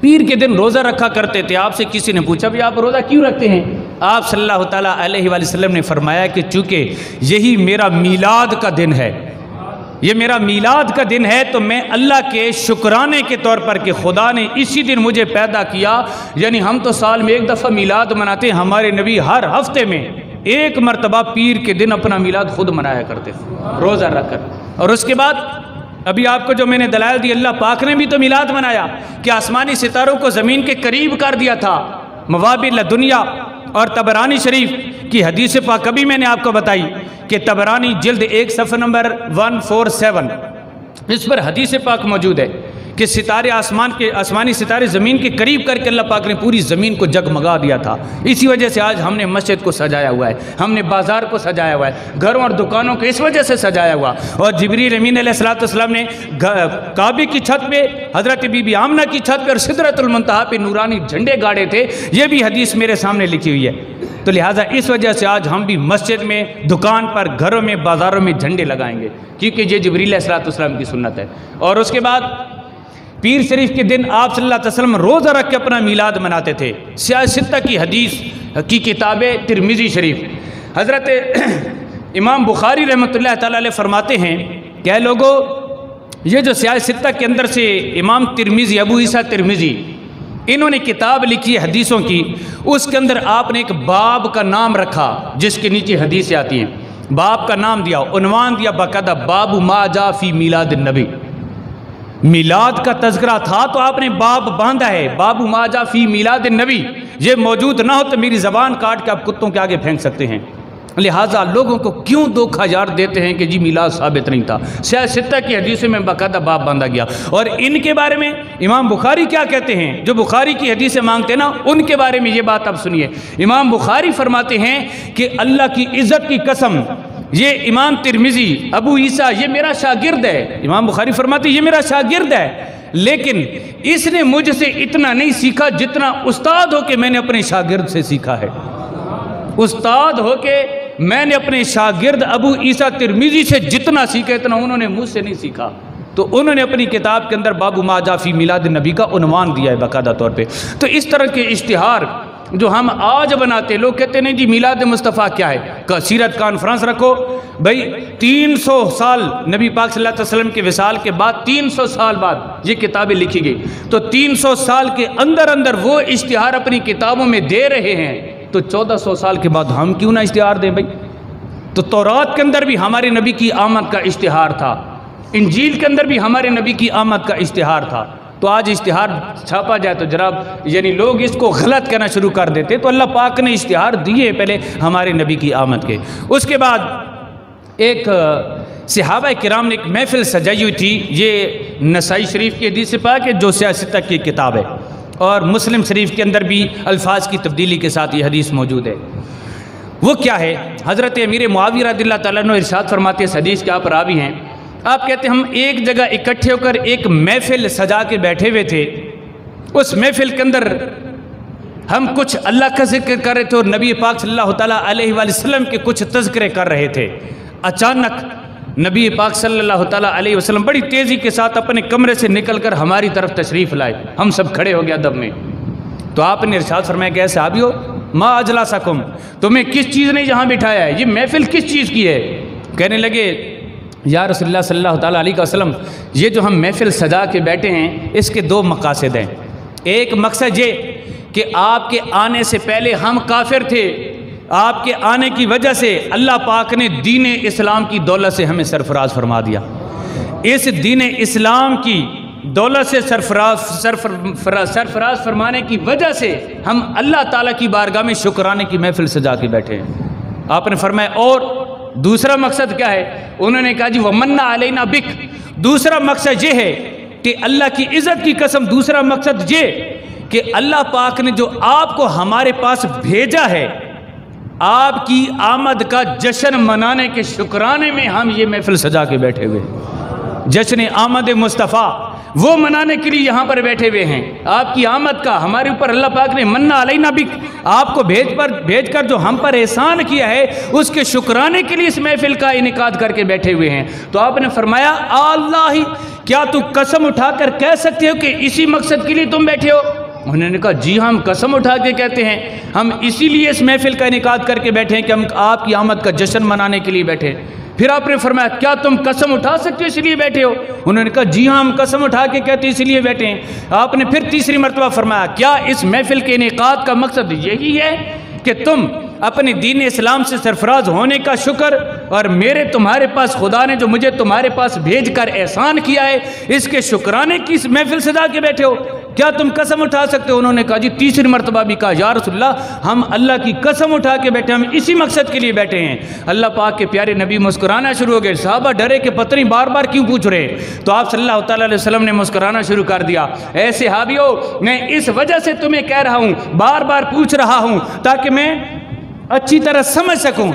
Speaker 1: पीर के दिन रोज़ा रखा करते थे। आपसे किसी ने पूछा भी आप रोज़ा क्यों रखते हैं? आप सल्लल्लाहु ताला अलैहि वसल्लम ने फरमाया कि चूँकि यही मेरा मीलाद का दिन है, ये मेरा मीलाद का दिन है तो मैं अल्लाह के शुक्राने के तौर पर कि खुदा ने इसी दिन मुझे पैदा किया। यानी हम तो साल में एक दफ़ा मीलाद मनाते हैं, हमारे नबी हर हफ्ते में एक मरतबा पीर के दिन अपना मीलाद खुद मनाया करते थे रोज़ा रख कर। और उसके बाद अभी आपको जो मैंने दलाल दी, अल्लाह पाक ने भी तो मिलाद मनाया कि आसमानी सितारों को ज़मीन के करीब कर दिया था। मवाबिल दुनिया और तबरानी शरीफ की हदीस पाक कभी मैंने आपको बताई कि तबरानी जिल्द 1 सफ़ा नंबर 147 इस पर हदीस पाक मौजूद है कि सितारे आसमानी सितारे ज़मीन के करीब करके अल्लाह पाक ने पूरी ज़मीन को जगमगा दिया था। इसी वजह से आज हमने मस्जिद को सजाया हुआ है, हमने बाज़ार को सजाया हुआ है, घरों और दुकानों को इस वजह से सजाया हुआ। और जिब्रील अमीन अलैहिस्सलाम ने काबे की छत पे, हज़रत बीबी आमना की छत पे और सिदरतुल मुंतहा पे नूरानी झंडे गाड़े थे। ये भी हदीस मेरे सामने लिखी हुई है। तो लिहाजा इस वजह से आज हम भी मस्जिद में, दुकान पर, घरों में, बाज़ारों में झंडे लगाएंगे क्योंकि ये जिब्रील अलैहिस्सलाम की सुन्नत है। और उसके बाद पीर शरीफ के दिन आप सल्लल्लाहु अलैहि वसल्लम रोज़ा रख के अपना मीलाद मनाते थे। सियासत की हदीस की किताब तिरमिज़ी शरीफ, हज़रत इमाम बुखारी रहमतुल्लाह ताला अलैह फरमाते हैं क्या लोगों, ये जो सियासत के अंदर से इमाम तिरमिज़ी, अबू ईसा तिरमिज़ी, इन्होंने किताब लिखी है हदीसों की, उसके अंदर आपने एक बाब का नाम रखा जिसके नीचे हदीसें आती हैं। बाब का नाम दिया, उन्वान दिया बाकायदा, बाबू मा जा फी मीलाद नबी। मिलाद का तज़किरा था तो आपने बाब बांधा है, बाबू माजा फी मिलाद नबी। ये मौजूद ना हो तो मेरी ज़बान काट के आप कुत्तों के आगे फेंक सकते हैं। लिहाजा लोगों को क्यों धोखा यार देते हैं कि जी मिलाद साबित नहीं था। सियासत की हदीसों में बाकायदा बाब बांधा गया। और इनके बारे में इमाम बुखारी क्या कहते हैं, जो बुखारी की हदीसें मांगते हैं ना, उनके बारे में ये बात आप सुनिए। इमाम बुखारी फरमाते हैं कि अल्लाह की इज़्ज़त की कसम, ये इमाम तिरमिज़ी अबू ईसा ये मेरा शागिर्द है। इमाम बुखारी फरमाते ये मेरा शागिर्द है, लेकिन इसने मुझसे इतना नहीं सीखा जितना उस्ताद हो के मैंने अपने शागिर्द से सीखा है। उस्ताद हो के मैंने अपने शागिर्द अबू ईसा तिरमिज़ी से जितना सीखा इतना उन्होंने मुझसे नहीं सीखा। तो उन्होंने अपनी किताब के अंदर बाबू माजा फी मिलाद नबी का उन्वान दिया है बाकायदा तौर पे। तो इस तरह के इश्तिहार जो हम आज बनाते, लोग कहते नहीं जी मिलाद मुस्तफ़ा क्या है, सीरत कॉन्फ्रेंस रखो भाई। 300 साल नबी पाक सल्लल्लाहु अलैहि वसल्लम के विसाल के बाद 300 साल बाद ये किताबें लिखी गई। तो 300 साल के अंदर अंदर वो इश्तिहार अपनी किताबों में दे रहे हैं, तो 1400 साल के बाद हम क्यों ना इश्तिहार दें भाई। तो तौरात के अंदर भी हमारे नबी की आमद का इश्तिहार था, इंजील के अंदर भी हमारे नबी की आमद का इश्तिहार था। तो आज इश्तिहार छापा जाए तो जनाब यानी लोग इसको गलत कहना शुरू कर देते। तो अल्लाह पाक ने इश्तिहार दिए पहले हमारे नबी की आमद के। उसके बाद एक सहाबा किराम ने एक महफिल सजाई हुई थी। ये नसाई शरीफ की हदीस पाक है जो सियासत की किताब है, और मुस्लिम शरीफ के अंदर भी अल्फाज की तब्दीली के साथ ये हदीस मौजूद है। वो क्या है, हज़रत अमीर मुआविया रज़ियल्लाहु ताला अन्हु इरशाद फरमाते हैं, हदीस के आप रावी हैं, आप कहते हैं हम एक जगह इकट्ठे होकर एक महफिल सजा के बैठे हुए थे। उस महफिल के अंदर हम कुछ अल्लाह का जिक्र कर रहे थे और नबी पाक सल्लल्लाहु ताला अलैहि वसल्लम के कुछ तज़किरे कर रहे थे। अचानक नबी पाक सल्लल्लाहु ताला अलैहि वसल्लम बड़ी तेज़ी के साथ अपने कमरे से निकलकर हमारी तरफ तशरीफ़ लाए। हम सब खड़े हो गए अदब में। तो आपने इरशाद फरमाया कि सहाबियो मा अजलासकुम, तुम्हें किस चीज़ ने यहाँ बिठाया है, ये महफिल किस चीज़ की है। कहने लगे या रसूलुल्लाह सल्लल्लाहु ताला अलैहि वसल्लम, ये जो हम महफिल सजा के बैठे हैं इसके दो मकासद हैं। एक मकसद ये कि आपके आने से पहले हम काफिर थे, आपके आने की वजह से अल्लाह पाक ने दीन इस्लाम की दौलत से हमें सरफराज फरमा दिया। इस दीन इस्लाम की दौलत से सरफराज फरमाने की वजह से हम अल्लाह ताला की बारगाह में शुक्राने की महफिल सजा के बैठे हैं। आपने फरमाया और दूसरा मकसद क्या है, उन्होंने कहा जी वमन्ना अलैना बिक। दूसरा मकसद ये है कि अल्लाह की इज़्ज़त की कसम, दूसरा मकसद ये कि अल्लाह पाक ने जो आपको हमारे पास भेजा है, आपकी आमद का जश्न मनाने के शुक्राने में हम ये महफिल सजा के बैठे हुए। जश्न आमद मुस्तफ़ा वो मनाने के लिए यहाँ पर बैठे हुए हैं। आपकी आमद का हमारे ऊपर अल्लाह पाक ने मन्ना अलैना बिक, आपको भेज कर जो हम पर एहसान किया है उसके शुक्राने के लिए इस महफिल का इनेकाद करके बैठे हुए हैं। तो आपने फरमाया अल्लाह, क्या तू कसम उठाकर कह सकते हो कि इसी मकसद के लिए तुम बैठे हो। उन्होंने कहा जी हम कसम उठा के कहते हैं, हम इसीलिए इस महफिल का इनेकाद करके बैठे हैं कि हम आपकी आमद का जश्न मनाने के लिए बैठे। फिर आपने फरमाया क्या तुम कसम उठा सकते हो इसलिए बैठे हो। उन्होंने कहा जी हाँ हम कसम उठा के कहते हैं इसलिए बैठे हैं। आपने फिर तीसरी मरतबा फरमाया क्या इस महफिल के इनेकाद का मकसद यही है कि तुम अपने दीन इस्लाम से सरफराज होने का शुक्र और मेरे तुम्हारे पास खुदा ने जो मुझे तुम्हारे पास भेज कर एहसान किया है इसके शुक्राने की इस महफिल सजा के बैठे हो, क्या तुम कसम उठा सकते हो। उन्होंने कहा जी तीसरी मरतबा भी कहा या रसूलल्लाह हम अल्लाह की कसम उठा के बैठे, हम इसी मकसद के लिए बैठे हैं। अल्लाह पाक के प्यारे नबी मुस्कुराना शुरू हो गए। साहबा डरे कि पता नहीं बार बार क्यों पूछ रहे। तो आप सल्लल्लाहु ताला अलैहि वसल्लम ने मुस्कुराना शुरू कर दिया, ऐसे हाबियो मैं इस वजह से तुम्हें कह रहा हूँ, बार बार पूछ रहा हूँ ताकि मैं अच्छी तरह समझ सकूं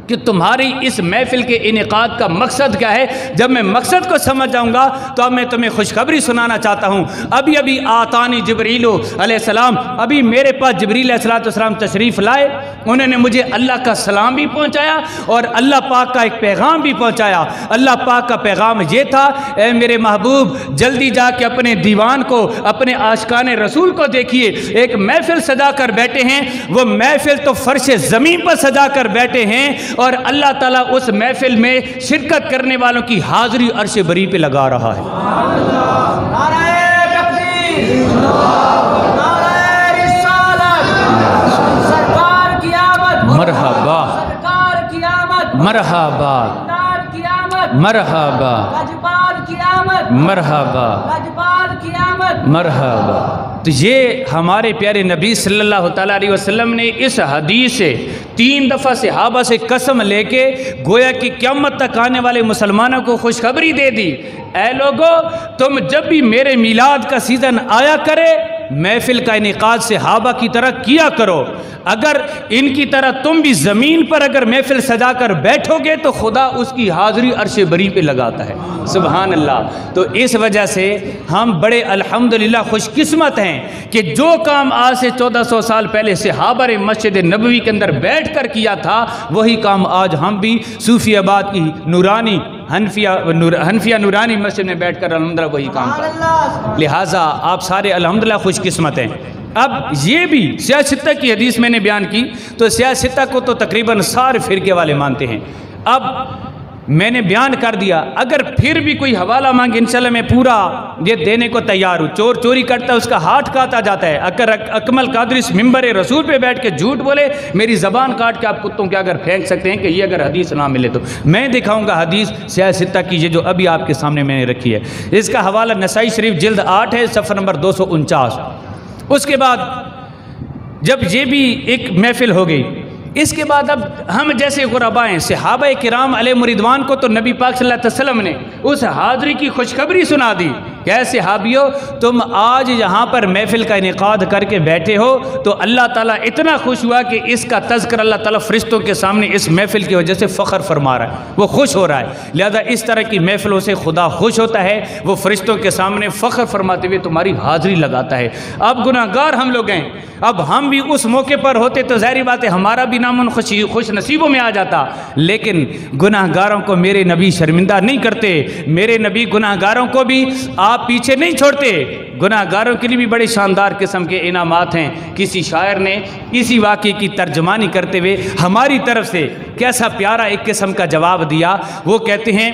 Speaker 1: कि तुम्हारी इस महफिल के इनेकाद का मकसद क्या है। जब मैं मकसद को समझ जाऊंगा तो अब मैं तुम्हें खुशखबरी सुनाना चाहता हूं। अभी अभी आतानी जिब्रील अलैहिस्सलाम, अभी मेरे पास जिब्रील अलैहिस्सलाम तशरीफ़ लाए, उन्होंने मुझे अल्लाह का सलाम भी पहुंचाया और अल्लाह पाक का एक पैगाम भी पहुंचाया। अल्लाह पाक का पैगाम ये था, ए मेरे महबूब जल्दी जाके अपने दीवान को, अपने आशिकाने रसूल को देखिए, एक महफिल सजा कर बैठे हैं। वो महफिल तो फर्श ज़मीन पर सजा कर बैठे हैं और अल्लाह ताला उस महफिल में शिरकत करने वालों की हाजिरी अर्श बरी पे लगा रहा है। मरहबा मरहबा मरहबा मरहबा मरहबा। तो ये हमारे प्यारे नबी सल्लल्लाहु ताला अलैहि वसल्लम ने इस हदीस से 3 दफ़ा सहाबा से कसम लेके गोया कि क़यामत तक आने वाले मुसलमानों को खुशखबरी दे दी, ऐ लोगो तुम जब भी मेरे मिलाद का सीज़न आया करे महफिल का इनेकाद सहाबा की तरह किया करो। अगर इनकी तरह तुम भी ज़मीन पर अगर महफिल सजा कर बैठोगे तो खुदा उसकी हाज़िरी अर्श बरी पे लगाता है। सुबहान अल्लाह। तो इस वजह से हम बड़े अल्हम्दुलिल्लाह खुशकिस्मत हैं कि जो काम आज से 1400 साल पहले सहाबा ने मस्जिद नबवी के अंदर बैठ कर किया था वही काम आज हम भी सूफियाबाद की नूरानी हनफिया नूरानी मस्जिद में बैठ कर अल्हम्दुलिल्लाह वही काम कर। लिहाजा आप सारे अल्हम्दुलिल्लाह खुशकिस्मत हैं। अब ये भी सियासत की हदीस मैंने बयान की, तो सियासत को तो तकरीबन सारे फ़िरके वाले मानते हैं। अब मैंने बयान कर दिया। अगर फिर भी कोई हवाला मांगे इंशाल्लाह मैं पूरा ये देने को तैयार हूँ। चोर चोरी करता है उसका हाथ काटा जाता है। अगर अकमल कादरी इस मिंबर रसूल पे बैठ के झूठ बोले, मेरी ज़बान काट के आप कुत्तों के अगर फेंक सकते हैं कि ये अगर हदीस ना मिले तो मैं दिखाऊंगा हदीस सियासता की, ये जो अभी आपके सामने मैंने रखी है। इसका हवाला नसाई शरीफ जिल्द 8 है, सफ़र नंबर 249। उसके बाद जब ये भी एक महफिल हो गई, इसके बाद अब हम जैसे गुरबा हैं, सहाबा किराम अलैहिम रिदवान को तो नबी पाक सल्लल्लाहु अलैहि वसल्लम ने उस हाज़री की खुशखबरी सुना दी। क्या सहाबियों, तुम आज यहाँ पर महफिल का इनेकाद करके बैठे हो तो अल्लाह ताला इतना खुश हुआ कि इसका तज़किर अल्लाह ताला फरिश्तों के सामने इस महफिल की वजह से फ़ख्र फरमा रहा है, वो खुश हो रहा है। लिहाजा इस तरह की महफिलों से खुदा खुश होता है, वो फरिश्तों के सामने फ़ख्र फरमाते हुए तुम्हारी हाज़री लगाता है। अब गुनाहगार हम लोग हैं, अब हम भी उस मौके पर होते तो ज़ाहिर बात है हमारा भी नाम खुश नसीबों में आ जाता, लेकिन गुनाहगारों को मेरे नबी शर्मिंदा नहीं करते। मेरे नबी गुनाहगारों को भी आप पीछे नहीं छोड़ते। गुनाहगारों के लिए भी बड़े शानदार किस्म के इनामात हैं। किसी शायर ने इसी वाक़े की तर्जमानी करते हुए हमारी तरफ से कैसा प्यारा एक किस्म का जवाब दिया। वो कहते हैं,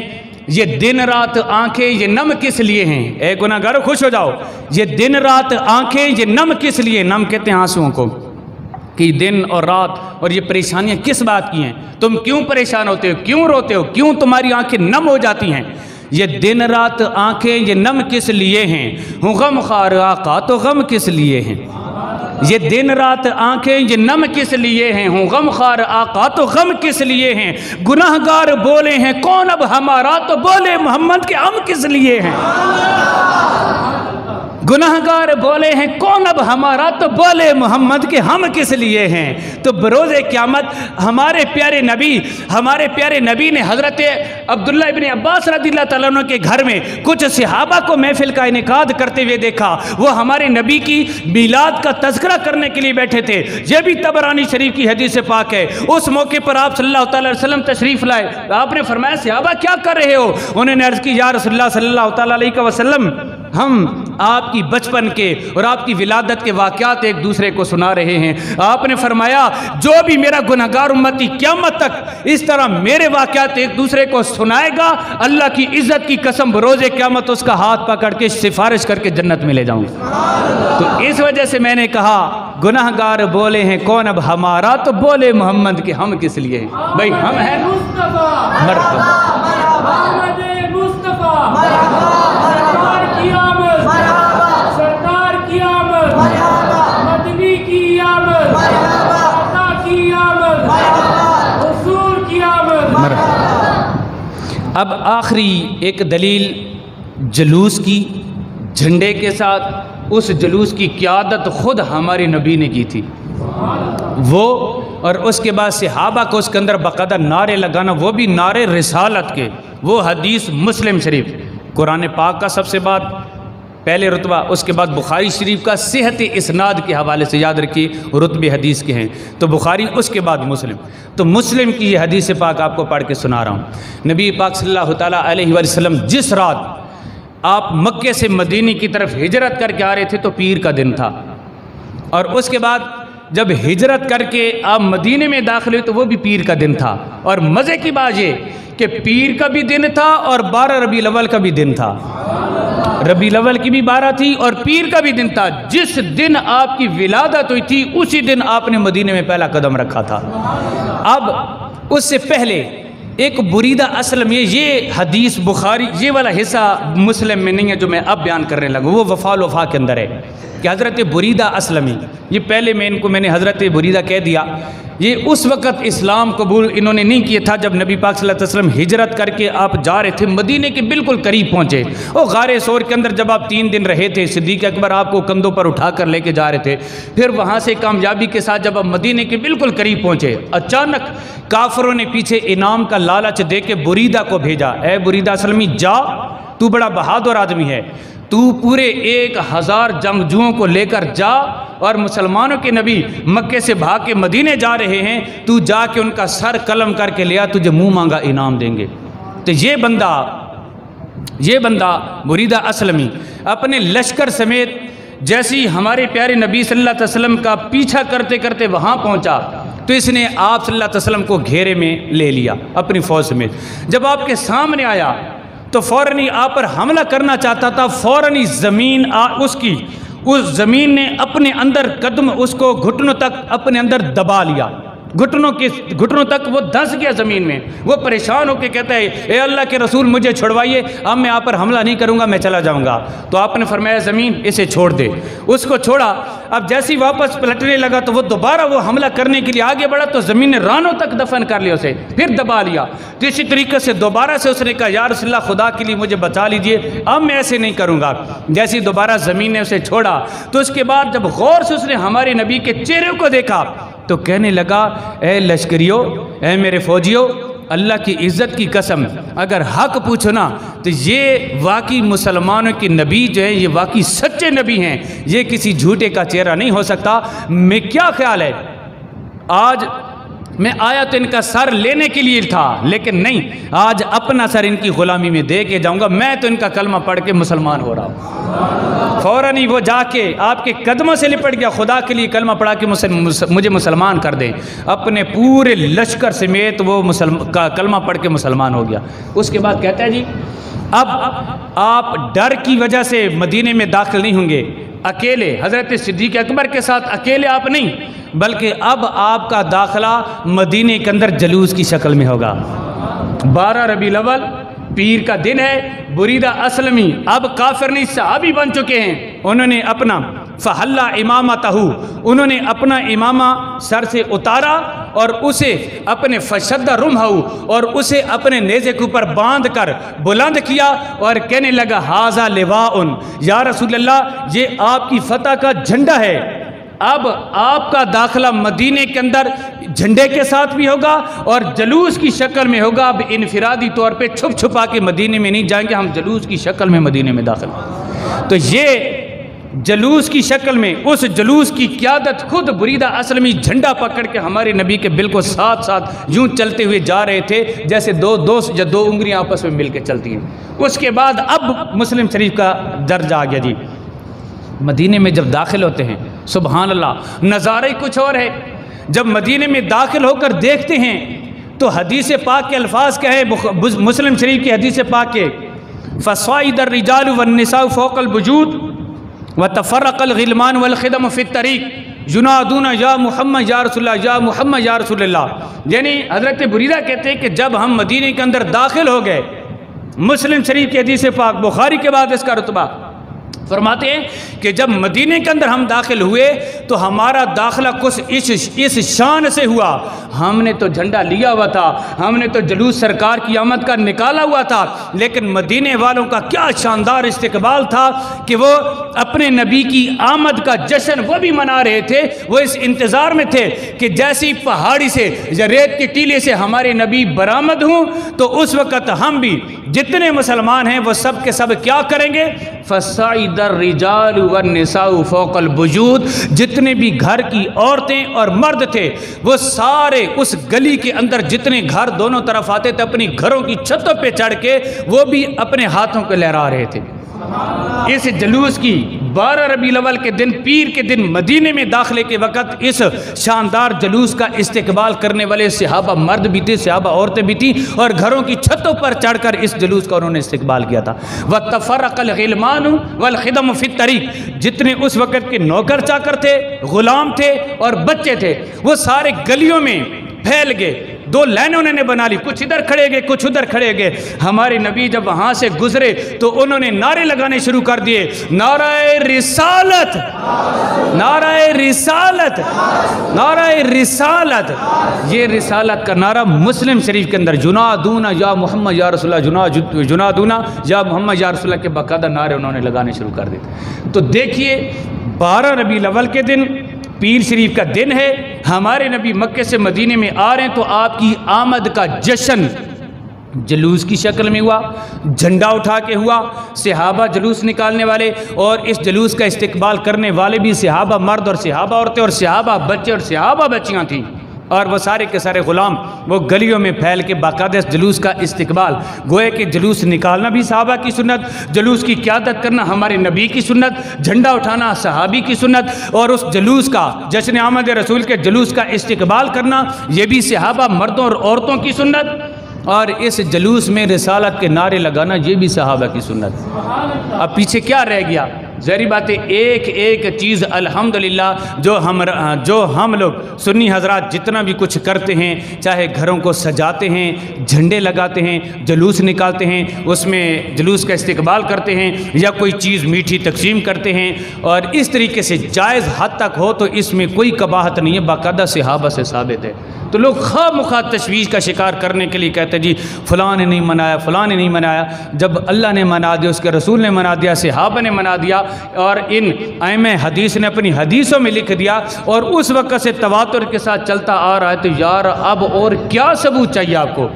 Speaker 1: ये दिन रात आंखें ये नम किस लिए हैं। ए गुनाहगारों खुश हो जाओ, ये दिन रात आंखें ये नम किस लिए। नम कहते हैं आंसुओं को, कि दिन और रात और ये परेशानियां किस बात की हैं, तुम क्यों परेशान होते हो, क्यों रोते हो, क्यों तुम्हारी आंखें नम हो जाती हैं। ये दिन रात आंखें ये नम किस लिए हैं, हूँ गम खार आका तो गम किस लिए हैं। ये दिन रात आंखें ये नम किस लिए हैं, हूँ गम खार आका तो गम किस लिए हैं। गुनाहगार बोले हैं कौन अब हमारा, तो बोले मोहम्मद के हम किस लिए हैं। गुनाहगार बोले हैं कौन अब हमारा, तो बोले मोहम्मद के हम किस लिए हैं। तो बरोज़े क़यामत हमारे प्यारे नबी ने हज़रत अब्दुल्ला इब्न अब्बास रज़ियल्लाहु तआला अन्हु के घर में कुछ सहाबा को महफिल का इनेकाद करते हुए देखा। वो हमारे नबी की मिलाद का तज़किरा करने के लिए बैठे थे। यह भी तबरानी शरीफ की हदीस से पाक है। उस मौके पर आप सल्लल्लाहु अलैहि वसल्लम तशरीफ़ लाए। आपने फरमाया सहाबा क्या कर रहे हो। उन्होंने अर्ज़ की या रसूलल्लाह सल्लल्लाहु अलैहि वसल्लम, हम आपकी बचपन के और आपकी विलादत के वाक़यात एक दूसरे को सुना रहे हैं। आपने फरमाया जो भी मेरा गुनहगार उम्मती क़यामत तक इस तरह मेरे वाक़यात एक दूसरे को सुनाएगा, अल्लाह की इज़्ज़त की कसम रोज़े क़यामत उसका हाथ पकड़ के सिफारिश करके जन्नत में ले जाऊँगा। तो इस वजह से मैंने कहा गुनहगार बोले हैं कौन अब हमारा, तो बोले मोहम्मद के हम किस लिए हैं। भाई हम हैं अब आखिरी एक दलील जुलूस की, झंडे के साथ उस जुलूस की क़यादत खुद हमारे नबी ने की थी वो, और उसके बाद सहाबा को उसके अंदर बाकायदा नारे लगाना, वो भी नारे रिसालत के। वो हदीस मुस्लिम शरीफ, कुरान पाक का सबसे बाद पहले रुतबा, उसके बाद बुखारी शरीफ का सेहत इस्नाद के हवाले से याद रखिए रुतबे हदीस के हैं, तो बुखारी उसके बाद मुस्लिम। तो मुस्लिम की ये हदीस पाक आपको पढ़ के सुना रहा हूँ। नबी पाक सल्लल्लाहु ताला अलैहि वसल्लम जिस रात आप मक्के से मदीने की तरफ हिजरत करके आ रहे थे तो पीर का दिन था, और उसके बाद जब हिजरत करके आप मदीने में दाखिल हुए तो वो भी पीर का दिन था। और मज़े की बात ये कि पीर का भी दिन था और 12 रबीउल अव्वल का भी दिन था। रबीउल अव्वल की भी 12 थी और पीर का भी दिन था। जिस दिन आपकी विलादत हुई थी उसी दिन आपने मदीने में पहला कदम रखा था। अब उससे पहले एक बुरीदा असलम, ये हदीस बुखारी ये वाला हिस्सा मुस्लिम में नहीं है जो मैं अब बयान करने लगा, वो वफ़ाल वफ़ा के अंदर है कि हज़रत बुरीदा असलमी, ये पहले मैंने हज़रत बुरीदा कह दिया। ये उस वक़्त इस्लाम कबूल इन्होंने नहीं किया था जब नबी पाक सल्लल्लाहु अलैहि वसल्लम हिजरत करके आप जा रहे थे, मदीने के बिल्कुल करीब पहुँचे। और गारे सौर के अंदर जब आप 3 दिन रहे थे, सिद्दीक़ अकबर आपको कंधों पर उठा कर लेके जा रहे थे। फिर वहाँ से कामयाबी के साथ जब आप मदीने के बिल्कुल करीब पहुँचे, अचानक काफरों ने पीछे इनाम का लालच दे के बुरीदा को भेजा, ए बुरीदा असलमी जा, तू बड़ा बहादुर आदमी है, तू पूरे 1000 जंगजुओं को लेकर जा, और मुसलमानों के नबी मक्के से भाग के मदीने जा रहे हैं, तू जाके उनका सर कलम करके लिया, तुझे मुंह मांगा इनाम देंगे। तो ये बंदा बुरीदा असलमी अपने लश्कर समेत जैसे ही हमारे प्यारे नबी सल्लल्लाहु अलैहि वसल्लम का पीछा करते करते वहाँ पहुँचा, तो इसने आप सल्लल्लाहु अलैहि वसल्लम को घेरे में ले लिया अपनी फ़ौज में। जब आपके सामने आया तो फ़ौरन ही आप पर हमला करना चाहता था। फ़ौरन ही ज़मीन उस ज़मीन ने अपने अंदर कदम उसको घुटनों तक अपने अंदर दबा लिया। घुटनों तक वो धंस गया ज़मीन में। वो परेशान होकर कहता है, ए अल्लाह के रसूल मुझे छुड़वाइए, अब मैं आप पर हमला नहीं करूँगा, मैं चला जाऊँगा। तो आपने फरमाया ज़मीन इसे छोड़ दे। उसको छोड़ा। अब जैसे ही वापस पलटने लगा तो वो दोबारा वो हमला करने के लिए आगे बढ़ा तो ज़मीन ने रानों तक दफन कर लिया, उसे फिर दबा लिया। तो इसी तरीके से दोबारा से उसने कहा, या रसूलल्लाह खुदा के लिए मुझे बचा लीजिए, अब मैं ऐसे नहीं करूँगा। जैसे ही दोबारा ज़मीन ने उसे छोड़ा तो उसके बाद जब गौर से उसने हमारे नबी के चेहरे को देखा तो कहने लगा, ए लश्करियों, ए मेरे फौजियों, अल्लाह की इज़्ज़त की कसम, अगर हक पूछो ना तो ये वाकई मुसलमानों के नबी जो है, ये वाकई सच्चे नबी हैं, ये किसी झूठे का चेहरा नहीं हो सकता। मैं क्या ख्याल है, आज मैं आया तो इनका सर लेने के लिए था, लेकिन नहीं, आज अपना सर इनकी गुलामी में दे के जाऊँगा। मैं तो इनका कलमा पढ़ के मुसलमान हो रहा हूँ। फ़ौरन ही वो जाके आपके कदमों से लिपट गया, खुदा के लिए कलमा पढ़ा के मुझे मुसलमान कर दें। अपने पूरे लश्कर समेत वो कलमा पढ़ के मुसलमान हो गया। उसके बाद कहता है जी, अब आप डर की वजह से मदीने में दाखिल नहीं होंगे अकेले, हज़रत सिद्दीक़ अकबर के साथ अकेले आप नहीं, बल्कि अब आपका दाखिला मदीने के अंदर जलूस की शक्ल में होगा। 12 रबीउल अव्वल पीर का दिन है। बुरीदा असलमी अब काफिर नहीं, सहाबी बन चुके हैं। उन्होंने अपना फ़हल्ला इमामतहू, उन्होंने अपना इमामा सर से उतारा और उसे अपने फशद्दा रुमहू, और उसे अपने नेज़े के ऊपर बांध कर बुलंद किया और कहने लगा, हाज़ा लिवाउन, या रसूलल्लाह ये आपकी फतह का झंडा है। अब आपका दाखिला मदीने के अंदर झंडे के साथ भी होगा और जलूस की शक्ल में होगा। अब इनफिरादी तौर पे छुप छुपा के मदीने में नहीं जाएंगे, हम जलूस की शक्ल में मदीने में दाखिल। तो ये जलूस की शक्ल में, उस जलूस की क़यादत खुद बुरीदा असलमी झंडा पकड़ के हमारे नबी के बिल्कुल साथ साथ यूं चलते हुए जा रहे थे, जैसे दो उंगलियां आपस में मिलकर चलती हैं। उसके बाद अब मुस्लिम शरीफ का दर्जा आ गया जी। मदीने में जब दाखिल होते हैं, सुबहान अल्लाह, नज़ारा ही कुछ और है। जब मदीने में दाखिल होकर देखते हैं तो हदीस पाक के अल्फाज क्या है, मुस्लिम शरीफ की हदीस पाक के, फ़साइदर रिजाल वन्निसाउ फ़ौक़ल वजूद व तफ़र्रक़ल ग़िलमान वल ख़िदम फ़ित तरीक़ युनादूना या मुहम्मद या रसूलल्लाह, या मुहम्मद या रसूलल्लाह। यानी हज़रत बुरीदा कहते हैं कि जब हम मदीने के अंदर दाखिल हो गए, मुस्लिम शरीफ की हदीस पाक, बुखारी के बाद इसका रुतबा, फरमाते हैं कि जब मदीने के अंदर हम दाखिल हुए तो हमारा दाखिला कुछ इस शान से हुआ। हमने तो झंडा लिया हुआ था, हमने तो जलूस सरकार की आमद का निकाला हुआ था, लेकिन मदीने वालों का क्या शानदार इस्तकबाल था कि वो अपने नबी की आमद का जश्न वो भी मना रहे थे। वो इस इंतज़ार में थे कि जैसी पहाड़ी से या रेत के टीले से हमारे नबी बरामद हों तो उस वक़्त हम भी, जितने मुसलमान हैं वो सब के सब क्या करेंगे, फ़साइदर रिजाल वन्निसाउ फ़ौक़ल वजूद, जितने भी घर की औरतें और मर्द थे वो सारे उस गली के अंदर, जितने घर दोनों तरफ आते थे, अपनी घरों की छतों पे चढ़ के वो भी अपने हाथों को लहरा रहे थे। इस जलूस की 12 रबीउल अव्वल के दिन, पीर के दिन, मदीने में दाखिले के वक़्त इस शानदार जलूस का इस्तेकबाल करने वाले सहाबा मर्द भी थे, सहाबा औरतें भी थी, और घरों की छतों पर चढ़कर इस जलूस का उन्होंने इस्तेकबाल किया था। व तफ़र्रक़ल ग़िलमान वल ख़िदम फ़ित तरीक़, जितने उस वक़्त के नौकर चाकर थे, ग़ुलाम थे और बच्चे थे, वो सारे गलियों में फैल गए। 2 लाइनें उन्होंने बना ली, कुछ इधर खड़े गए, कुछ उधर खड़े गए। हमारे नबी जब वहाँ से गुजरे तो उन्होंने नारे लगाने शुरू कर दिए, नाराए रिसालत, नाराए रिसालत, नाराए रिसालत। ये रिसालत का नारा मुस्लिम शरीफ के अंदर, जुनादूना या मोहम्मद या रसूलल्लाह, जुनादूना या मोहम्मद या रसूलल्लाह के बाकायदा नारे उन्होंने लगाने शुरू कर दिए। तो देखिए 12 रबीउल अव्वल के दिन, पीर शरीफ का दिन है, हमारे नबी मक्के से मदीने में आ रहे हैं, तो आपकी आमद का जश्न जलूस की शक्ल में हुआ, झंडा उठा के हुआ। सहाबा जलूस निकालने वाले और इस जलूस का इस्तेकबाल करने वाले भी सहाबा मर्द और सहाबा औरतें और सहाबा बच्चे और सहाबा बच्चियाँ थीं। और वो सारे के सारे ग़ुलाम वो गलियों में फैल के बाकायदा जुलूस का इस्तिकबाल, गोए कि जुलूस निकालना भी सहाबा की सुन्नत, जुलूस की क़यादत करना हमारे नबी की सुन्नत, झंडा उठाना सहाबी की सुन्नत, और उस जुलूस का जश्न आमद रसूल के जुलूस का इस्तिकबाल करना ये भी सहाबा मर्दों और औरतों की सुन्नत, और इस जुलूस में रिसालत के नारे लगाना ये भी सहाबा की सुन्नत। अब पीछे क्या रह गया? ज़ाहिर बात है एक एक चीज़ अल्हम्दुलिल्लाह जो हम लोग सुन्नी हजरात जितना भी कुछ करते हैं, चाहे घरों को सजाते हैं, झंडे लगाते हैं, जुलूस निकालते हैं, उसमें जुलूस का इस्तिकबाल करते हैं, या कोई चीज़ मीठी तकसीम करते हैं, और इस तरीके से जायज़ हद तक हो तो इसमें कोई कबाहत नहीं है, बाकायदा सहाबा से साबित है। तो लोग खामखा तशवीश का शिकार करने के लिए कहते हैं जी फ़लाँ ने नहीं मनाया, फ़लाँ ने नहीं मनाया। जब अल्लाह ने मना दिया, उसके रसूल ने मना दिया, सहाबा ने मना दिया, और इन आइम्मा हदीस ने अपनी हदीसों में लिख दिया, और उस वक़्त से तवातुर के साथ चलता आ रहा है, तो यार अब और क्या सबूत चाहिए आपको?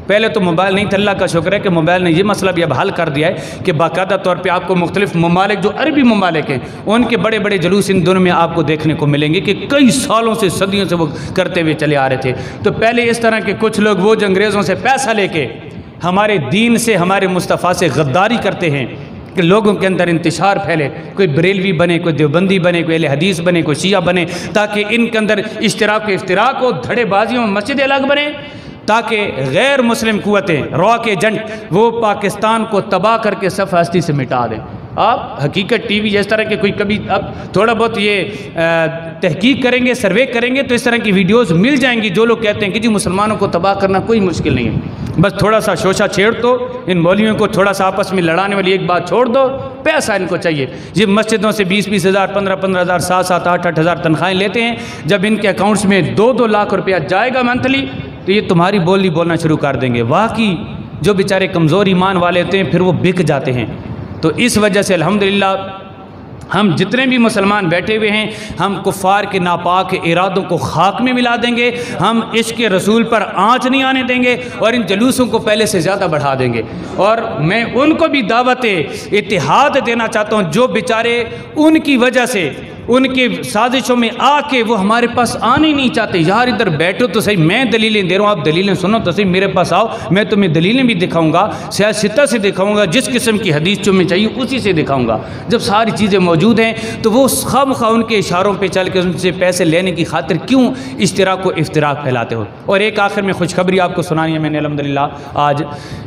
Speaker 1: पहले तो मोबाइल नहीं था, अल्लाह का शुक्र है कि मोबाइल ने ये मसला भी अब हल कर दिया है कि बाकायदा तौर पे आपको मुख्तलिफ ममालिक जो अरबी ममालिक हैं उनके बड़े बड़े जुलूस इन दोनों में आपको देखने को मिलेंगे कि कई सालों से सदियों से वो करते हुए चले आ रहे थे। तो पहले इस तरह के कुछ लोग वो जो अंग्रेज़ों से पैसा लेके हमारे दीन से, हमारे मुस्तफ़ा से गद्दारी करते हैं कि लोगों के अंदर इंतशार फैले, कोई बरेलवी बने, कोई देवबंदी बने, कोई अहले हदीस बने, कोई शिया बने, ताकि इनके अंदर इश्तिराक इफ्तिराक हो, धड़ेबाजियों में मस्जिद अलग बने, ताकि गैर मुस्लिम कुव्वतें रॉक एजेंट वो पाकिस्तान को तबाह करके सफ़ हस्ती से मिटा दें। आप हकीकत टीवी इस तरह के कोई कभी अब थोड़ा बहुत ये तहकीक करेंगे, सर्वे करेंगे तो इस तरह की वीडियोस मिल जाएंगी जो लोग कहते हैं कि जी मुसलमानों को तबाह करना कोई मुश्किल नहीं है, बस थोड़ा सा शोशा छेड़ दो, इन मौलवियों को थोड़ा सा आपस में लड़ाने वाली एक बात छोड़ दो, पैसा इनको चाहिए। ये मस्जिदों से 20-20 हज़ार, 15-15 हज़ार, 7-7, 8-8 हज़ार तनख्वाहें लेते हैं। जब इनके अकाउंट्स में 2-2 लाख रुपया जाएगा मंथली तो ये तुम्हारी बोली बोलना शुरू कर देंगे। वाकई जो बेचारे कमज़ोर ईमान वाले होते हैं फिर वो बिक जाते हैं। तो इस वजह से अल्हम्दुलिल्लाह हम जितने भी मुसलमान बैठे हुए हैं, हम कुफ़ार के नापाक इरादों को खाक में मिला देंगे, हम इश्क़ रसूल पर आँच नहीं आने देंगे, और इन जलूसों को पहले से ज़्यादा बढ़ा देंगे। और मैं उनको भी दावत इत्तिहाद देना चाहता हूँ जो बेचारे उनकी वजह से, उनकी साजिशों में आके वो हमारे पास आने ही नहीं चाहते। यार इधर बैठो तो सही, मैं दलीलें दे रहा हूँ, आप दलीलें सुनो तो सही, मेरे पास आओ, मैं तुम्हें दलीलें भी दिखाऊंगा, सियासत से दिखाऊंगा, जिस किस्म की हदीस तुम्हें चाहिए उसी से दिखाऊंगा। जब सारी चीज़ें मौजूद हैं तो वो खामखा उनके इशारों पे चल के उनसे पैसे लेने की खातिर क्यों इश्तिराक को इफ्तिराक फैलाते हो। और एक आखिर में खुशखबरी आपको सुनानी है मैंने अल्हम्दुलिल्लाह आज।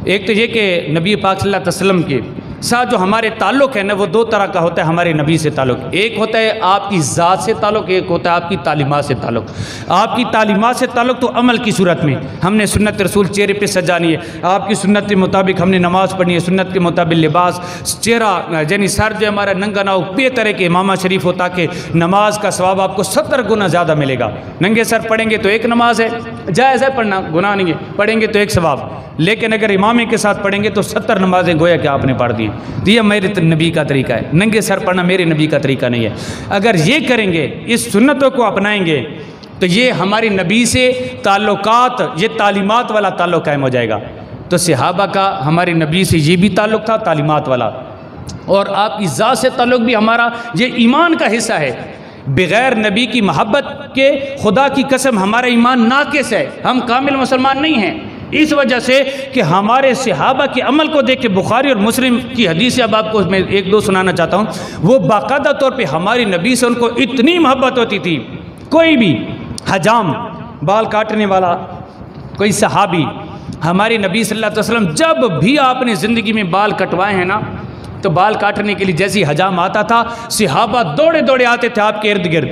Speaker 1: एक तो ये कि नबी पाक सल्लल्लाहु अलैहि वसल्लम के साथ जो हमारे ताल्लुक़ है ना वो दो तरह का होता है हमारे नबी से ताल्लुक़। एक होता है आपकी ज़ात से ताल्लुक़, एक होता है आपकी तालीमात से ताल्लुक़। आपकी तालीमात से ताल्लुक़ तो अमल की सूरत में हमने सुन्नत रसूल चेहरे पे सजानी है, आपकी सुन्नत के मुताबिक हमने नमाज़ पढ़नी है, सुन्नत के मुताबिक लिबास, चेहरा यानी सर जो हमारा नंगा ना हो, बेतरह के इमामा शरीफ हो, ताकि नमाज का सवाब आपको 70 गुना ज़्यादा मिलेगा। नंगे सर पढ़ेंगे तो एक नमाज है, जायज़ है पढ़ना, गुनाह नहीं है, पढ़ेंगे तो एक सवाब, लेकिन अगर इमामे के साथ पढ़ेंगे तो 70 नमाजें गोया कि आपने पढ़ दी। ये मेरे नबी का तरीका है, नंगे सर पढ़ना मेरे नबी का तरीका नहीं है। अगर ये करेंगे, इस सुन्नतों को अपनाएंगे तो ये हमारी नबी से ताल्लुकात, ये तालीमात वाला ताल्लुक कायम हो जाएगा। तो सहाबा का हमारे नबी से ये भी ताल्लुक था तालीमात वाला, और आपकी ज़ात से ताल्लुक भी हमारा ये ईमान का हिस्सा है। बग़ैर नबी की मोहब्बत के खुदा की कसम हमारा ईमान नाक़िस है, हम कामिल मुसलमान नहीं हैं। इस वजह से कि हमारे सहाबा के अमल को देख के बुखारी और मुस्लिम की हदीस अब आपको मैं एक दो सुनाना चाहता हूँ। वो बाकायदा तौर पे हमारी नबी से उनको इतनी मोहब्बत होती थी, कोई भी हजाम बाल काटने वाला कोई सहाबी हमारे नबी सल्लल्लाहु अलैहि वसल्लम जब भी आपने ज़िंदगी में बाल कटवाए हैं ना, तो बाल काटने के लिए जैसी हजाम आता था सहाबा दौड़े दौड़े आते थे आपके इर्द गिर्द।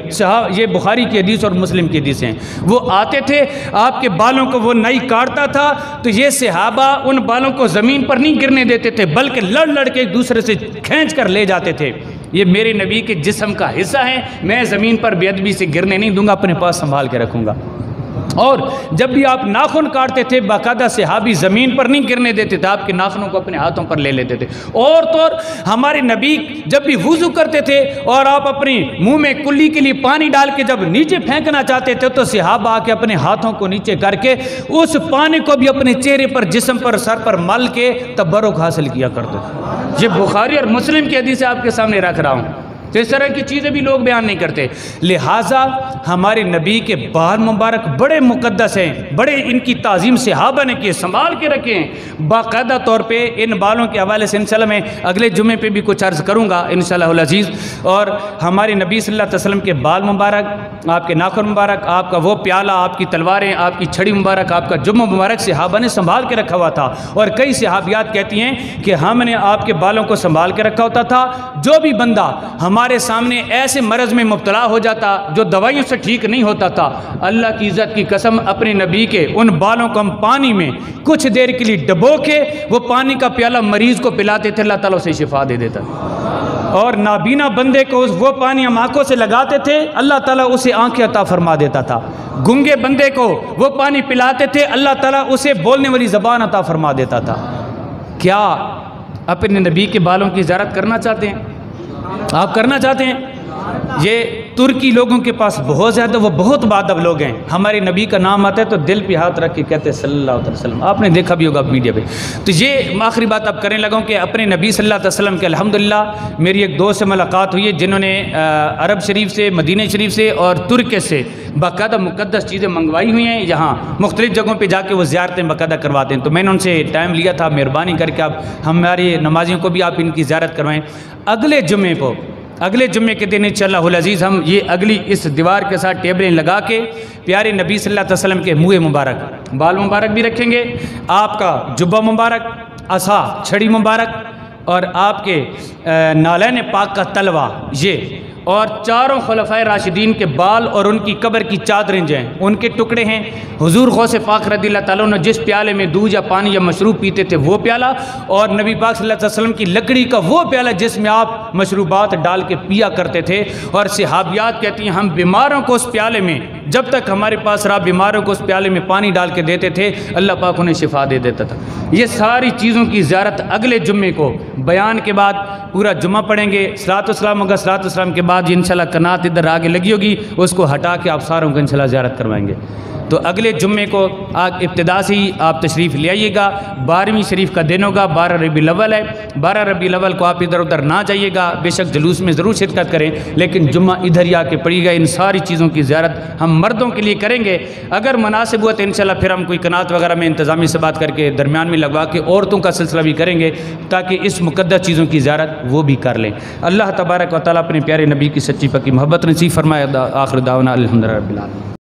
Speaker 1: ये बुखारी की हदीस और मुस्लिम की हदीस हैं। वो आते थे, आपके बालों को वो नहीं काटता था तो ये सहाबा उन बालों को ज़मीन पर नहीं गिरने देते थे, बल्कि लड़ लड़ के एक दूसरे से खींच कर ले जाते थे। ये मेरे नबी के जिस्म का हिस्सा है, मैं ज़मीन पर बेअदबी से गिरने नहीं दूंगा, अपने पास संभाल के रखूँगा। और जब भी आप नाखून काटते थे बाकायदा सहाबी ज़मीन पर नहीं गिरने देते थे, आपके नाखूनों को अपने हाथों पर ले लेते थे। और तो और हमारे नबी जब भी वुज़ू करते थे और आप अपनी मुंह में कुल्ली के लिए पानी डाल के जब नीचे फेंकना चाहते थे तो सहाबा आके अपने हाथों को नीचे करके उस पानी को भी अपने चेहरे पर, जिस्म पर, सर पर मल के तबरुक हासिल किया करते थे। ये बुखारी और मुस्लिम की हदीस आपके सामने रख रहा हूँ। तो इस तरह की चीज़ें भी लोग बयान नहीं करते। लिहाजा हमारे नबी के बाल मुबारक बड़े मुक़द्दस हैं, बड़े इनकी ताज़ीम सहाबा ने किए, संभाल के रखे हैं बाकायदा तौर पे। इन बालों के हवाले से इंशाल्लाह मैं अगले जुमे पे भी कुछ अर्ज़ करूँगा इंशाल्लाह अज़ीज़। और हमारे नबी सल्लल्लाहु अलैहि वसल्लम के बाल मुबारक, आपके नाखून मुबारक, आपका वो प्याला, आपकी तलवारें, आपकी छड़ी मुबारक, आपका जुम्मा मुबारक सहाबा ने संभाल के रखा हुआ था। और कई सहाबियात कहती हैं कि हमने आपके बालों को संभाल के रखा होता था। जो भी बंदा हमारे सामने ऐसे मरज़ में मुब्तला हो जाता जो दवाइयों से ठीक नहीं होता था, अल्लाह की इज़्ज़त की कसम अपने नबी के उन बालों को हम पानी में कुछ देर के लिए डबो के वो पानी का प्याला मरीज़ को पिलाते थे, अल्लाह ताला उसे शिफा दे देता। और नाबीना बंदे को वो पानी हम आंखों से लगाते थे, अल्लाह ताला उसे आंखें अता फरमा देता था। गूंगे बंदे को वो पानी पिलाते थे, अल्लाह ताला उसे बोलने वाली ज़बान अता फरमा देता था। क्या अपने नबी के बालों की ज़ियारत करना चाहते हैं? आप करना चाहते हैं? ये तुर्की लोगों के पास बहुत ज़्यादा, वो बहुत बादब लोग हैं। हमारे नबी का नाम आता है तो दिल पे हाथ रख के कहते हैं सल्लल्लाहु अलैहि वसल्लम। आपने देखा भी होगा मीडिया पे। तो ये आखिरी बात अब करने लगा कि अपने नबी सल्लल्लाहु अलैहि वसल्लम के अल्हम्दुलिल्लाह मेरी एक दोस्त से मुलाकात हुई है जिन्होंने अरब शरीफ से, मदीना शरीफ से और तुर्की से बाकायदा मुक़द्दस चीज़ें मंगवाई हुई हैं। यहाँ मुख्तलिफ़ जगहों पर जाके वो ज़ियारतें बाकायदा करवाते हैं। तो मैंने उनसे टाइम लिया था, मेहरबानी करके आप हमारे नमाजियों को भी आप इनकी ज़ियारत करवाएँ। अगले जुम्मे को, अगले जुम्मे के दिन इंशाअल्लाह अज़ीज़ हम ये अगली इस दीवार के साथ टेबलें लगा के प्यारे नबी सल्लल्लाहु अलैहि वसल्लम के मुँह मुबारक, बाल मुबारक भी रखेंगे, आपका जुब्बा मुबारक, असा छड़ी मुबारक और आपके नालैन पाक का तलवा, ये और चारों खुलफाए राशिदीन के बाल और उनकी कब्र की चादरें जो हैं उनके टुकड़े हैं। हुजूर गौसे पाक रज़ियल्लाहु ताला अन्हु जिस प्याले में दूध या पानी या मशरूब पीते थे वो प्याला, और नबी पाक सल्लल्लाहु अलैहि वसल्लम की लकड़ी का वो प्याला जिसमें आप मशरूबात डाल के पिया करते थे। और सहाबियात कहती हैं हम बीमारों को उस प्याले में, जब तक हमारे पास रहा, बीमारों को उस प्याले में पानी डाल के देते थे, अल्लाह पाक उन्हें शिफा दे देता था। ये सारी चीज़ों की ज़ियारत अगले जुम्मे को बयान के बाद पूरा जुम्मा पढ़ेंगे, सलातो सलाम होगा, सलातो सलाम के बाद इंशाल्लाह कनात इधर आगे लगी होगी, उसको हटा के आप सारों को इंशाल्लाह ज़ियारत करवाएंगे। तो अगले जुम्मे को आज इब्तिदा से ही आप तशरीफ़ ले आइएगा। 12वीं शरीफ का दिन होगा, 12 रबीउल अव्वल है। 12 रबीउल अव्वल को आप इधर उधर ना जाइएगा, बेशक जुलूस में ज़रूर शिरकत करें, लेकिन जुम्मा इधर ही आके पड़िएगा। इन सारी चीज़ों की ज़ियारत हम मर्दों के लिए करेंगे। अगर मुनासिब हुआ तो इंशाल्लाह फिर हम कोई कनात वगैरह में इंतज़ामी से बात करके दरमियान में लगवा के औरतों का सिलसिला भी करेंगे, ताकि इस मुक़द्दस चीज़ों की ज़ियारत वो भी कर लें। अल्लाह तबारक व तआला अपने प्यारे नबी की सच्ची पक्की मोहब्बत नसीब फरमाए। आखिर दावना अल्हम्दुलिल्लाह रब्बिल आलमीन।